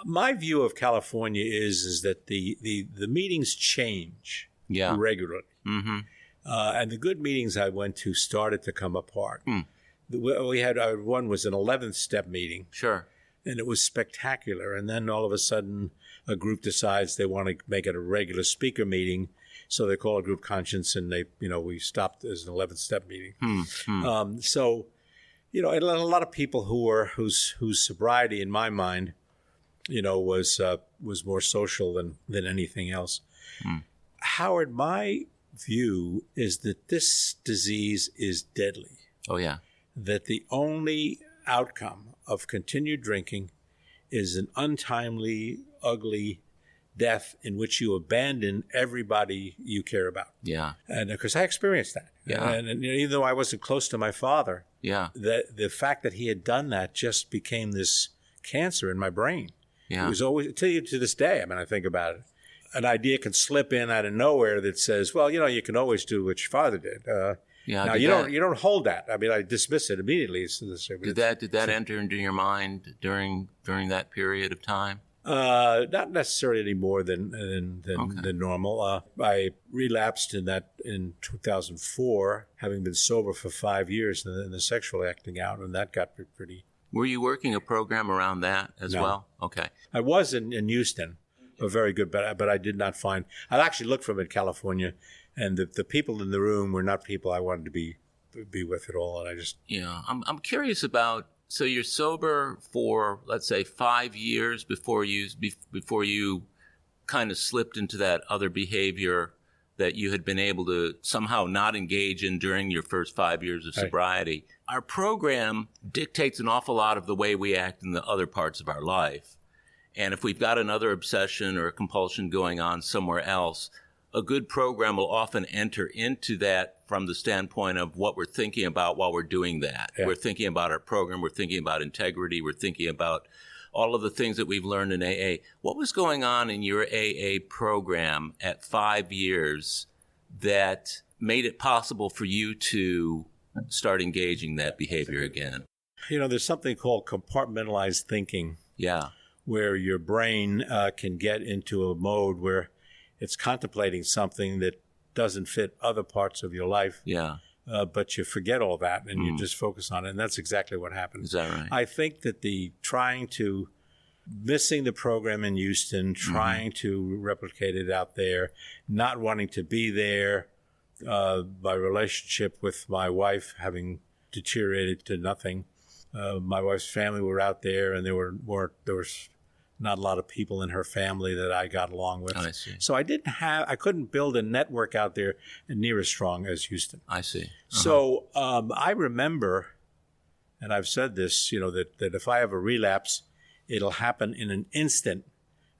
My view of California is that the meetings change regularly. And the good meetings I went to started to come apart. We had one was an 11th step meeting. Sure. And it was spectacular. And then all of a sudden, a group decides they want to make it a regular speaker meeting. So they call it group conscience, and we stopped as an 11th step meeting. So, you know, a lot of people whose sobriety, in my mind, you know, was more social than anything else. Howard, my view is that this disease is deadly. Oh, yeah. That the only outcome of continued drinking is an untimely, ugly death in which you abandon everybody you care about. Yeah. And because I experienced that. Yeah. And even though I wasn't close to my father, Yeah. the fact that he had done that just became this cancer in my brain. Yeah. It was always, to this day, I mean, I think about it, an idea can slip in out of nowhere that says, well, you can always do what your father did. Now you don't hold that. I mean, I dismiss it immediately. Did that enter into your mind during that period of time? Not necessarily any more than normal. I relapsed in 2004, having been sober for 5 years, in the sexual acting out, and that got pretty. Were you working a program around that as well? Okay. I was in Houston, very good, but I did not find. I actually looked for them in California, and the people in the room were not people I wanted to be with at all, and I just. Yeah, I'm curious about. So you're sober for, let's say, 5 years before you kind of slipped into that other behavior that you had been able to somehow not engage in during your first 5 years of sobriety. Right. Our program dictates an awful lot of the way we act in the other parts of our life. And if we've got another obsession or a compulsion going on somewhere else, a good program will often enter into that from the standpoint of what we're thinking about while we're doing that. Yeah. We're thinking about our program. We're thinking about integrity. We're thinking about all of the things that we've learned in AA. What was going on in your AA program at 5 years that made it possible for you to start engaging that behavior again? There's something called compartmentalized thinking. Yeah. Where your brain can get into a mode where it's contemplating something that doesn't fit other parts of your life. Yeah. But you forget all that and you just focus on it. And that's exactly what happened. Is that right? I think that missing the program in Houston, trying to replicate it out there, not wanting to be there, my relationship with my wife having deteriorated to nothing. My wife's family were out there, and there was not a lot of people in her family that I got along with. I see. So I couldn't build a network out there near as strong as Houston. I see. So I remember, and I've said this, that if I have a relapse, it'll happen in an instant,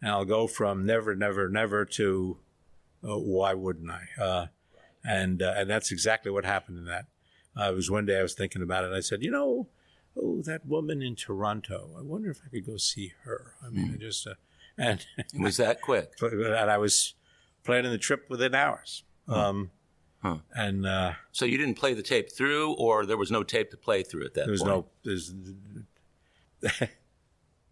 and I'll go from never, never, never to why wouldn't I? And that's exactly what happened in that. It was one day I was thinking about it, and I said, that woman in Toronto, I wonder if I could go see her. I mean, and it was that quick. And I was planning the trip within hours. And so you didn't play the tape through, or there was no tape to play through at that point? There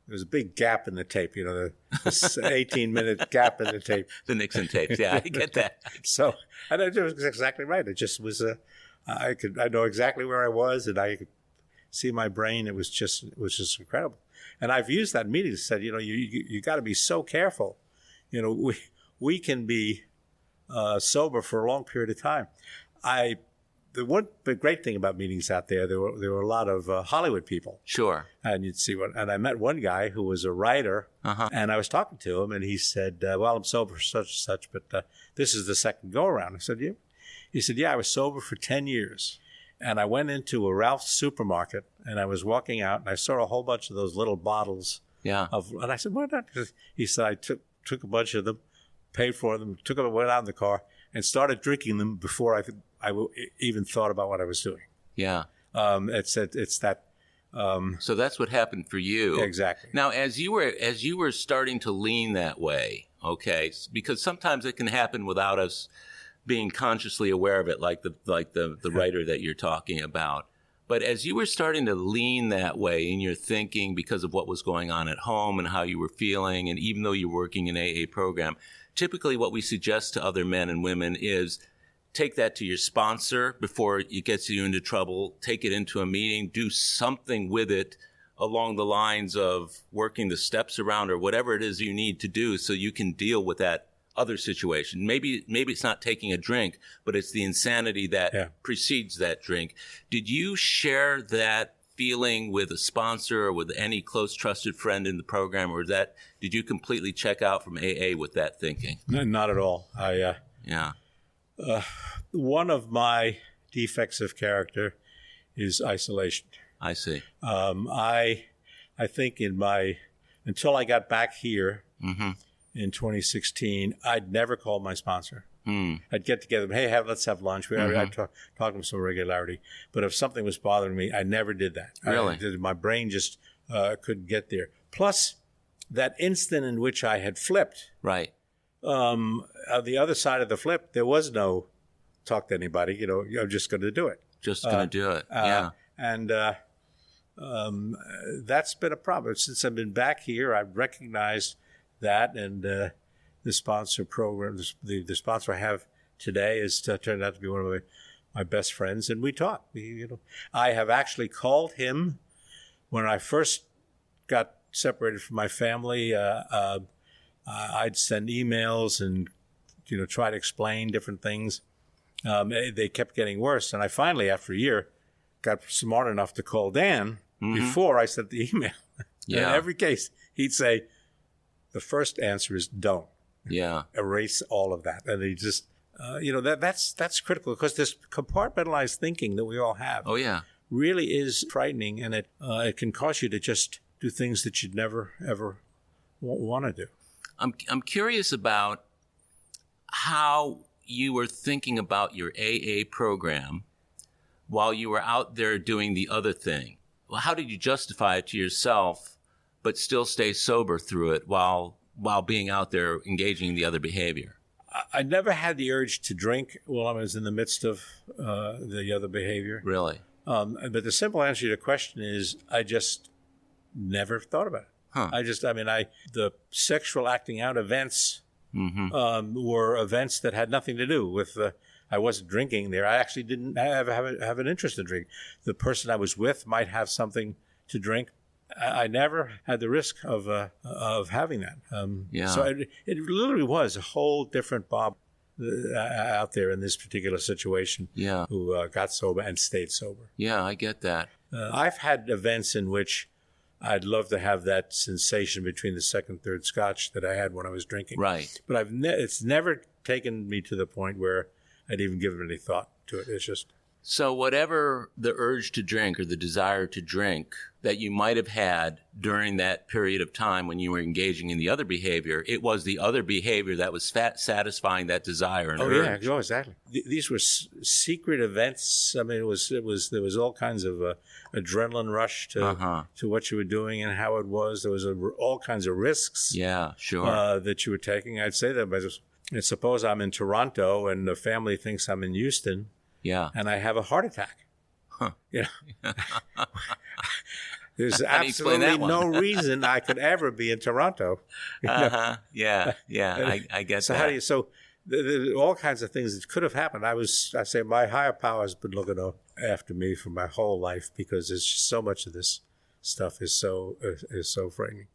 was a big gap in the tape, the 18-minute gap in the tape. The Nixon tapes, yeah, I get that. So, and it was exactly right. It just was I know exactly where I was, and I could see my brain. It was just incredible. And I've used that meeting to say, you got to be so careful. We can be sober for a long period of time. The great thing about meetings out there were a lot of Hollywood people. Sure. And you'd see and I met one guy who was a writer, and I was talking to him, and he said, well, I'm sober for such and such, but this is the second go around. I said, yeah. He said, yeah, I was sober for 10 years. And I went into a Ralph's supermarket, and I was walking out, and I saw a whole bunch of those little bottles. Yeah. And I said, why not? He said, I took a bunch of them, paid for them, took them, went out in the car, and started drinking them before I even thought about what I was doing. Yeah. It's that. So that's what happened for you. Exactly. Now, as you were starting to lean that way, okay, because sometimes it can happen without us being consciously aware of it, like the writer that you're talking about. But as you were starting to lean that way in your thinking because of what was going on at home and how you were feeling, and even though you're working in an AA program, typically what we suggest to other men and women is take that to your sponsor before it gets you into trouble, take it into a meeting, do something with it along the lines of working the steps around or whatever it is you need to do so you can deal with that other situation. Maybe it's not taking a drink, but it's the insanity that precedes that drink. Did you share that feeling with a sponsor or with any close trusted friend in the program, or did you completely check out from AA with that thinking? No, not at all. One of my defects of character is isolation. I see. I think until I got back here, in 2016, I'd never called my sponsor. I'd get together, hey, let's have lunch. I'd talk to them with some regularity. But if something was bothering me, I never did that. Really? My brain just couldn't get there. Plus, that instant in which I had flipped, Right. On the other side of the flip, there was no talk to anybody. I'm just going to do it. Just going to do it. Yeah. And that's been a problem. Since I've been back here, I've recognized that, and the sponsor program, the sponsor I have today has turned out to be one of my best friends, and we talk. I have actually called him when I first got separated from my family. I'd send emails and try to explain different things. They kept getting worse, and I finally, after a year, got smart enough to call Dan before I sent the email. Yeah. In every case, he'd say, the first answer is don't. Yeah. Erase all of that. And he just, that's critical, because this compartmentalized thinking that we all have really is frightening, and it can cause you to just do things that you'd never, ever want to do. I'm curious about how you were thinking about your AA program while you were out there doing the other thing. Well, how did you justify it to yourself but still stay sober through it while being out there engaging in the other behavior? I never had the urge to drink while I was in the midst of the other behavior. Really? But the simple answer to your question is I just never thought about it. Huh. The sexual acting out events were events that had nothing to do with I wasn't drinking there. I actually didn't have an interest in drinking. The person I was with might have something to drink. I never had the risk of having that. So it literally was a whole different Bob out there in this particular situation. Yeah. Who got sober and stayed sober. Yeah, I get that. I've had events in which I'd love to have that sensation between the second, third scotch that I had when I was drinking. Right. But it's never taken me to the point where I'd even given any thought to it. It's just... So whatever the urge to drink or the desire to drink that you might have had during that period of time when you were engaging in the other behavior, it was the other behavior that was satisfying that desire and urge. Yeah, exactly. These were secret events. I mean, there was all kinds of adrenaline rush to what you were doing and how it was. There was all kinds of risks. Yeah, sure. That you were taking. I'd say that. And suppose I'm in Toronto and the family thinks I'm in Houston. Yeah. And I have a heart attack. Huh. There's absolutely no reason I could ever be in Toronto. Yeah. I get so that. So there all kinds of things that could have happened. I say my higher power has been looking after me for my whole life, because there's just so much of this stuff is so frightening.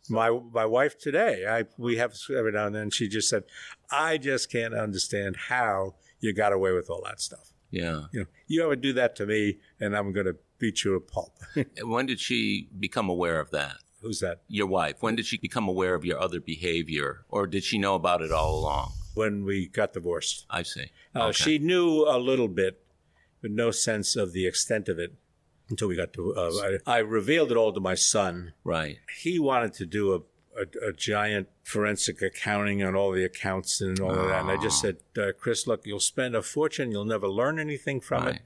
My wife today, we have every now and then, she just said, I just can't understand how you got away with all that stuff. Yeah. You ever do that to me, and I'm going to beat you a pulp. When did she become aware of that? Who's that? Your wife. When did she become aware of your other behavior, or did she know about it all along? When we got divorced. I see. Okay. She knew a little bit, but no sense of the extent of it until we got to. I revealed it all to my son. Right. He wanted to do a giant forensic accounting on all the accounts and all of that. And I just said, Chris, look, you'll spend a fortune. You'll never learn anything from it.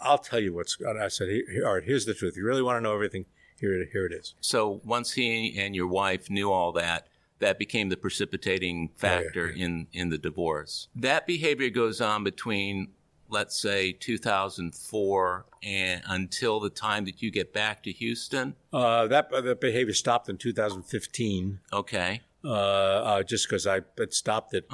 I'll tell you what's going on. I said, all right, here's the truth. You really want to know everything? Here it is. So once he and your wife knew all that, that became the precipitating factor in the divorce. That behavior goes on between, let's say, 2004 and until the time that you get back to Houston? That behavior stopped in 2015. Okay. Just because I had stopped it.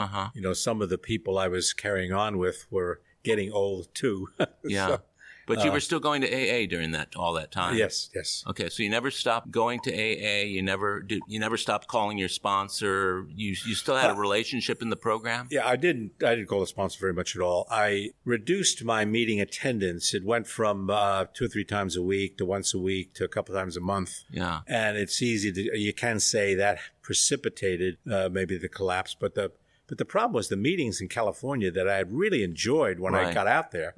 Some of the people I was carrying on with were getting old too. Yeah. But you were still going to AA during all that time. Yes. Okay, so you never stopped going to AA. You never stopped calling your sponsor. You still had a relationship in the program. Yeah, I didn't call the sponsor very much at all. I reduced my meeting attendance. It went from 2 or 3 times a week to once a week to a couple times a month. Yeah, and it's easy you can say that precipitated maybe the collapse, but the problem was the meetings in California that I had really enjoyed when I got out there.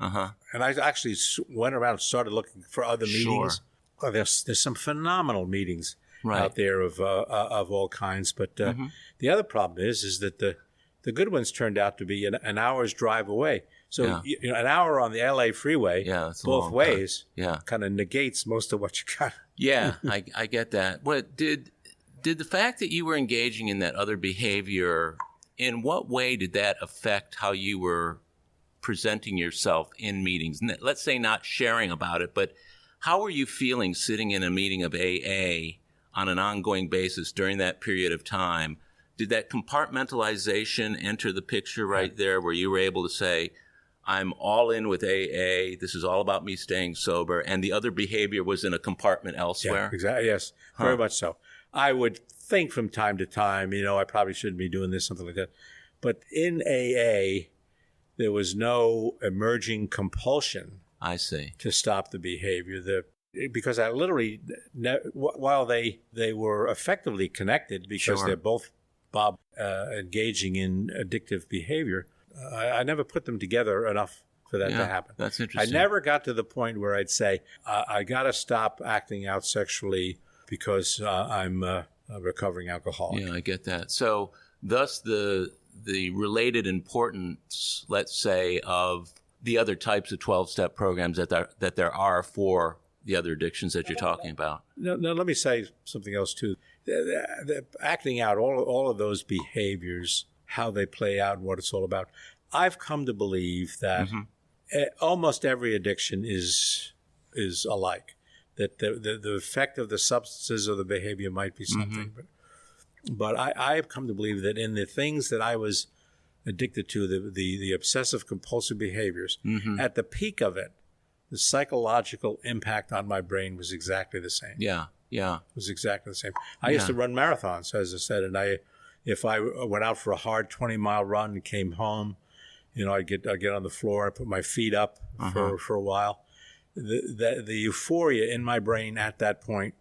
And I actually went around and started looking for other meetings. Oh, there's some phenomenal meetings out there of all kinds. But the other problem is that the good ones turned out to be an hour's drive away. So an hour on the LA freeway, both ways, kind of negates most of what you got. Yeah, I get that. What did the fact that you were engaging in that other behavior, in what way did that affect how you were presenting yourself in meetings? Let's say not sharing about it, but how were you feeling sitting in a meeting of AA on an ongoing basis during that period of time? Did that compartmentalization enter the picture right there, where you were able to say, I'm all in with AA, this is all about me staying sober, and the other behavior was in a compartment elsewhere? Yeah, exactly. Yes, very much so. I would think from time to time, I probably shouldn't be doing this, something like that. But in AA, there was no emerging compulsion. I see. To stop the behavior. Because I literally, while they were effectively connected, because they're both engaging in addictive behavior, I never put them together enough for that to happen. That's interesting. I never got to the point where I'd say, I got to stop acting out sexually because I'm a recovering alcoholic. Yeah, I get that. So thus the related importance, let's say, of the other types of 12-step programs that there are for the other addictions that you're talking about. No, let me say something else too. The acting out all of those behaviors, how they play out, what it's all about. I've come to believe that almost every addiction is alike. That the effect of the substances or the behavior might be something, but I have come to believe that in the things that I was addicted to, the obsessive compulsive behaviors, at the peak of it, the psychological impact on my brain was exactly the same. Yeah. It was exactly the same. I used to run marathons, as I said, and if I went out for a hard 20-mile run and came home, I'd get on the floor, I'd put my feet up for a while. The euphoria in my brain at that point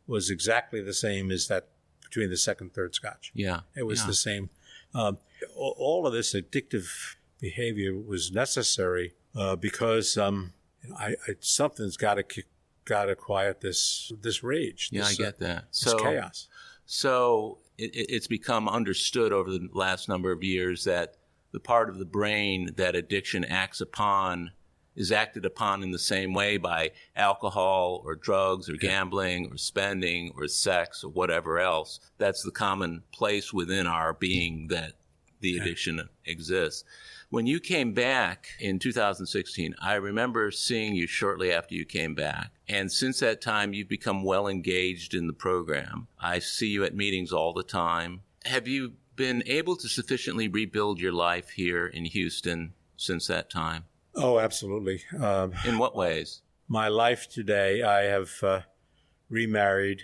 was exactly the same as that between the second, third scotch. Yeah. It was the same. All of this addictive behavior was necessary because something's got to quiet this rage. I get that. This chaos. So it's become understood over the last number of years that the part of the brain that addiction acts upon is acted upon in the same way by alcohol or drugs or gambling or spending or sex or whatever else. That's the common place within our being that the addiction exists. When you came back in 2016, I remember seeing you shortly after you came back. And since that time, you've become well engaged in the program. I see you at meetings all the time. Have you been able to sufficiently rebuild your life here in Houston since that time? Oh, absolutely. In what ways? My life today, I have remarried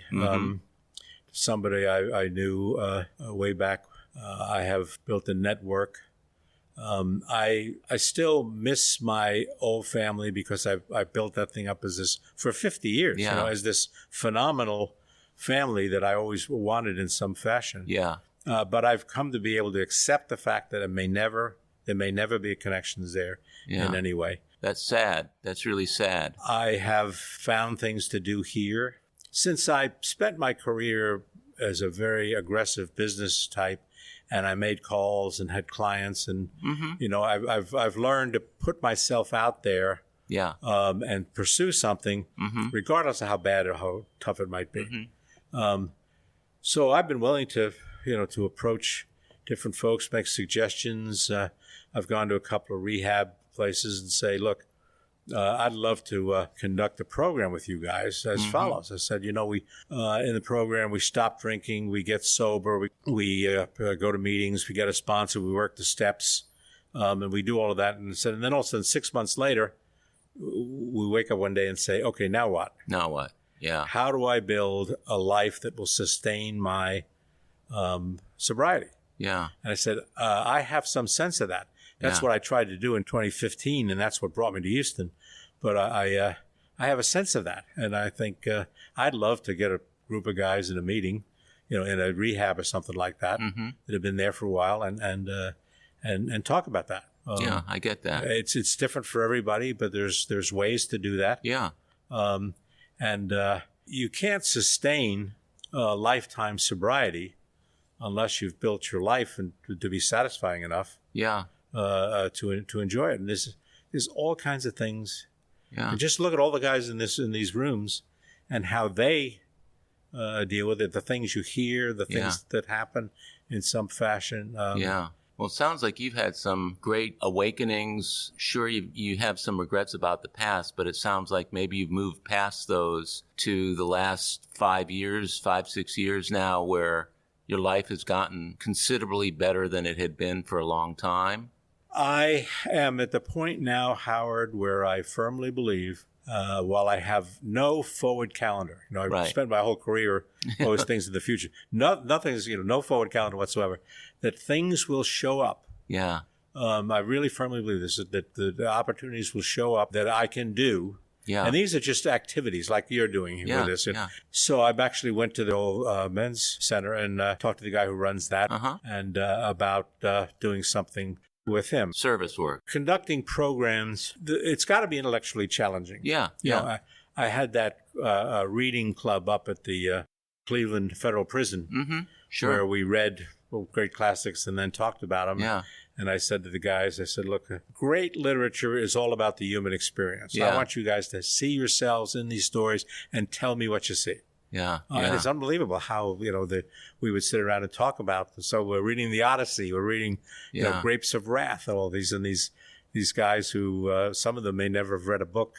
somebody I knew way back. I have built a network. I still miss my old family because I built that thing up as this for 50 years, as this phenomenal family that I always wanted in some fashion. Yeah. But I've come to be able to accept the fact that there may never be connections there in any way. That's sad. That's really sad. I have found things to do here. Since I spent my career as a very aggressive business type, and I made calls and had clients, and I've learned to put myself out there, and pursue something, regardless of how bad or how tough it might be. So I've been willing to approach different folks, make suggestions. I've gone to a couple of rehab places and say, look, I'd love to conduct a program with you guys as follows. I said, we in the program, we stop drinking, we get sober, we go to meetings, we get a sponsor, we work the steps, and we do all of that. And then all of a sudden, 6 months later, we wake up one day and say, okay, now what? Now what? Yeah. How do I build a life that will sustain my sobriety? Yeah. And I said, I have some sense of that. That's what I tried to do in 2015, and that's what brought me to Houston. But I have a sense of that, and I think I'd love to get a group of guys in a meeting, in a rehab or something like that, that have been there for a while, and talk about that. Yeah, I get that. It's different for everybody, but there's ways to do that. Yeah. And you can't sustain lifetime sobriety unless you've built your life and to be satisfying enough to enjoy it. And there's all kinds of things. Yeah. And just look at all the guys in these rooms and how they deal with it, the things you hear, the things that happen in some fashion. Well, it sounds like you've had some great awakenings. Sure, you have some regrets about the past, but it sounds like maybe you've moved past those to the last 5, 6 years now, where your life has gotten considerably better than it had been for a long time. I am at the point now, Howard, where I firmly believe, while I have no forward calendar, I've spent my whole career always things in the future. Nothing's, no forward calendar whatsoever, that things will show up. Yeah. I really firmly believe this, that the opportunities will show up that I can do. Yeah. And these are just activities like you're doing with this. So I actually went to the old men's center and talked to the guy who runs that and about doing something with him. Service work. Conducting programs, it's got to be intellectually challenging. I had that reading club up at the Cleveland Federal Prison where we read great classics and then talked about them. Yeah. And I said to the guys, look, great literature is all about the human experience. I want you guys to see yourselves in these stories and tell me what you see. And it's unbelievable how, we would sit around and talk about. So we're reading the Odyssey, we're reading, Grapes of Wrath, all these, and these guys who, some of them may never have read a book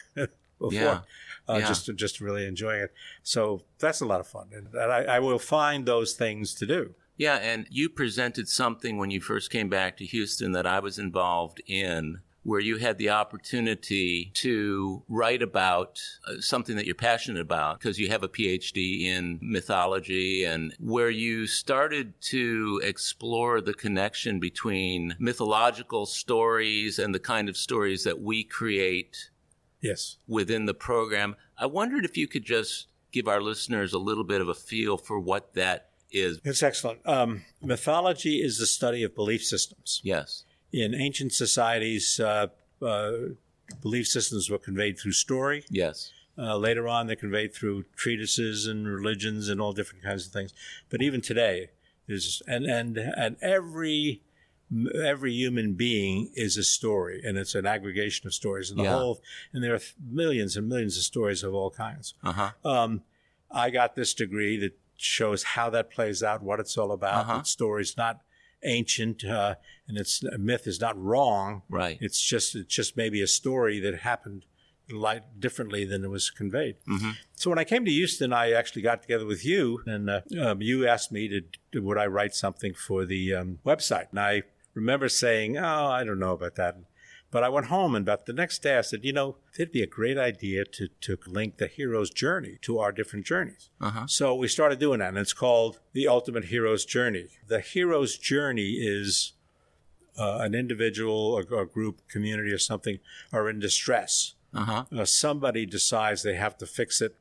before, just really enjoying it. So that's a lot of fun. And I will find those things to do. Yeah, and you presented something when you first came back to Houston that I was involved in, where you had the opportunity to write about something that you're passionate about because you have a PhD in mythology, and where you started to explore the connection between mythological stories and the kind of stories that we create within the program. I wondered if you could just give our listeners a little bit of a feel for what that is. It's excellent. Mythology is the study of belief systems. Yes. In ancient societies, belief systems were conveyed through story. Yes. Later on, they're conveyed through treatises and religions and all different kinds of things. But even today, there's and every human being is a story, and it's an aggregation of stories. And and there are millions and millions of stories of all kinds. I got this degree that shows how that plays out, what it's all about. The story's not ancient, and myth is not wrong. Right. It's just maybe a story that happened differently than it was conveyed. So when I came to Houston, I actually got together with you, and you asked me would I write something for the website. And I remember saying, I don't know about that. But I went home, and about the next day I said, it'd be a great idea to link the hero's journey to our different journeys. So we started doing that, and it's called The Ultimate Hero's Journey. The hero's journey is an individual, a group, community, or something are in distress. Somebody decides they have to fix it,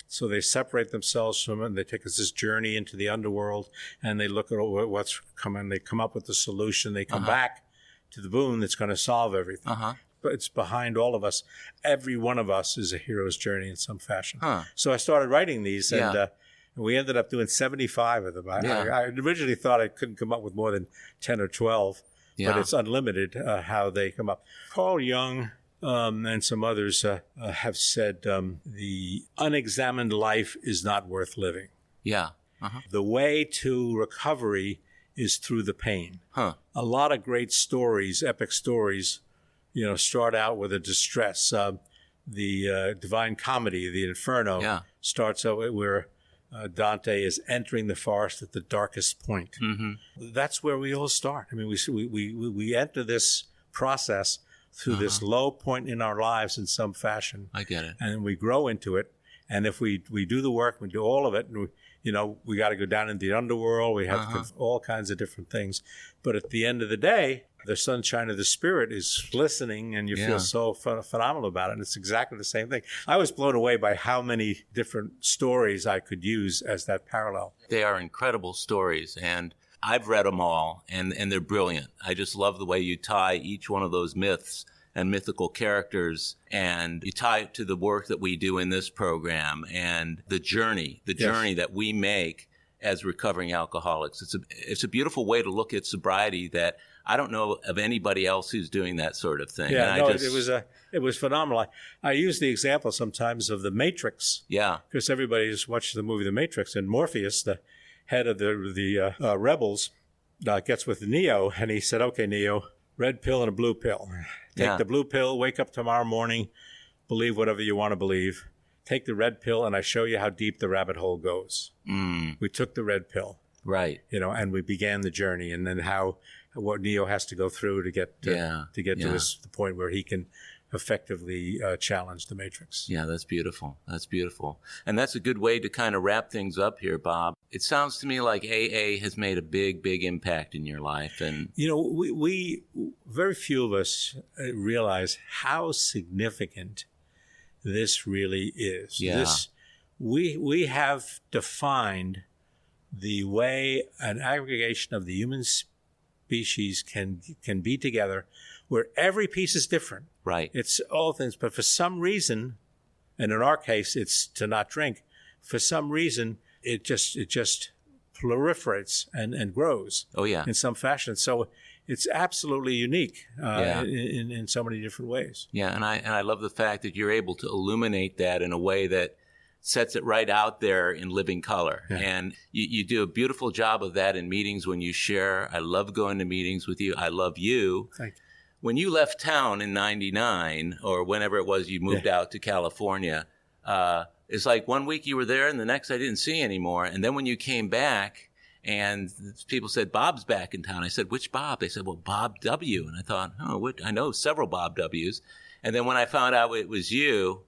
so they separate themselves from it, and they take us this journey into the underworld, and they look at what's coming, they come up with the solution, they come back to the boon that's going to solve everything. But it's behind all of us. Every one of us is a hero's journey in some fashion. So I started writing these, and we ended up doing 75 of them. I originally thought I couldn't come up with more than 10 or 12, but it's unlimited how they come up. Paul Young and some others have said the unexamined life is not worth living. The way to recovery is through the pain. A lot of great stories, epic stories, start out with a distress. The Divine Comedy, the Inferno, starts out where Dante is entering the forest at the darkest point. That's where we all start. I mean, we enter this process through this low point in our lives in some fashion. I get it. And we grow into it. And if we do the work, we do all of it, and we got to go down into the underworld. We have all kinds of different things. But at the end of the day, the sunshine of the spirit is glistening, and you feel so phenomenal about it. And it's exactly the same thing. I was blown away by how many different stories I could use as that parallel. They are incredible stories, and I've read them all, and they're brilliant. I just love the way you tie each one of those myths and mythical characters, and you tie it to the work that we do in this program and the journey that we make as recovering alcoholics. It's a beautiful way to look at sobriety that I don't know of anybody else who's doing that sort of thing. Yeah, it was phenomenal. I use the example sometimes of The Matrix. Yeah, because everybody's watched the movie The Matrix, and Morpheus, the head of the rebels, gets with Neo, and he said, "Okay, Neo, red pill and a blue pill. Take the blue pill, wake up tomorrow morning, believe whatever you want to believe. Take the red pill, and I show you how deep the rabbit hole goes." We took the red pill, right? And we began the journey, and then what Neo has to go through to get to the point where he can effectively challenge the Matrix. Yeah, that's beautiful. That's beautiful. And that's a good way to kind of wrap things up here, Bob. It sounds to me like AA has made a big, big impact in your life. And we very few of us realize how significant this really is. Yeah. We have defined the way an aggregation of the human species can be together, where every piece is different. Right. It's all things, but for some reason, and in our case, it's to not drink. For some reason, it just proliferates and grows. Oh yeah. In some fashion. So it's absolutely unique in so many different ways. Yeah, and I love the fact that you're able to illuminate that in a way that sets it right out there in living color. Yeah. And you do a beautiful job of that in meetings when you share. I love going to meetings with you. I love you. Thank you. When you left town in 99 or whenever it was you moved out to California, it's like 1 week you were there and the next I didn't see you anymore. And then when you came back and people said, "Bob's back in town." I said, "Which Bob?" They said, "Well, Bob W." And I thought, I know several Bob W's. And then when I found out it was you,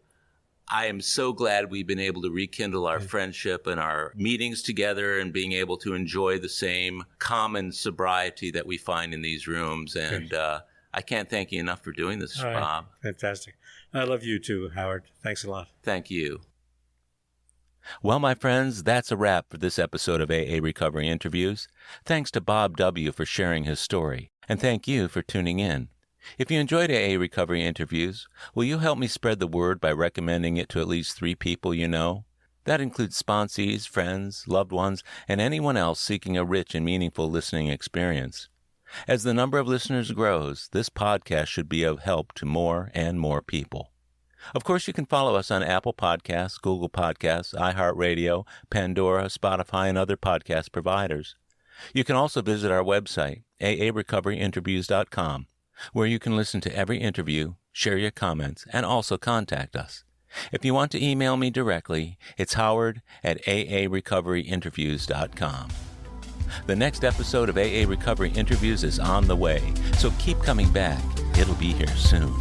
I am so glad we've been able to rekindle our friendship and our meetings together and being able to enjoy the same common sobriety that we find in these rooms. And I can't thank you enough for doing this, Bob. Fantastic. I love you too, Howard. Thanks a lot. Thank you. Well, my friends, that's a wrap for this episode of AA Recovery Interviews. Thanks to Bob W. for sharing his story, and thank you for tuning in. If you enjoyed AA Recovery Interviews, will you help me spread the word by recommending it to at least 3 people you know? That includes sponsees, friends, loved ones, and anyone else seeking a rich and meaningful listening experience. As the number of listeners grows, this podcast should be of help to more and more people. Of course, you can follow us on Apple Podcasts, Google Podcasts, iHeartRadio, Pandora, Spotify, and other podcast providers. You can also visit our website, aarecoveryinterviews.com, where you can listen to every interview, share your comments, and also contact us. If you want to email me directly, it's howard@aarecoveryinterviews.com. The next episode of AA Recovery Interviews is on the way, so keep coming back. It'll be here soon.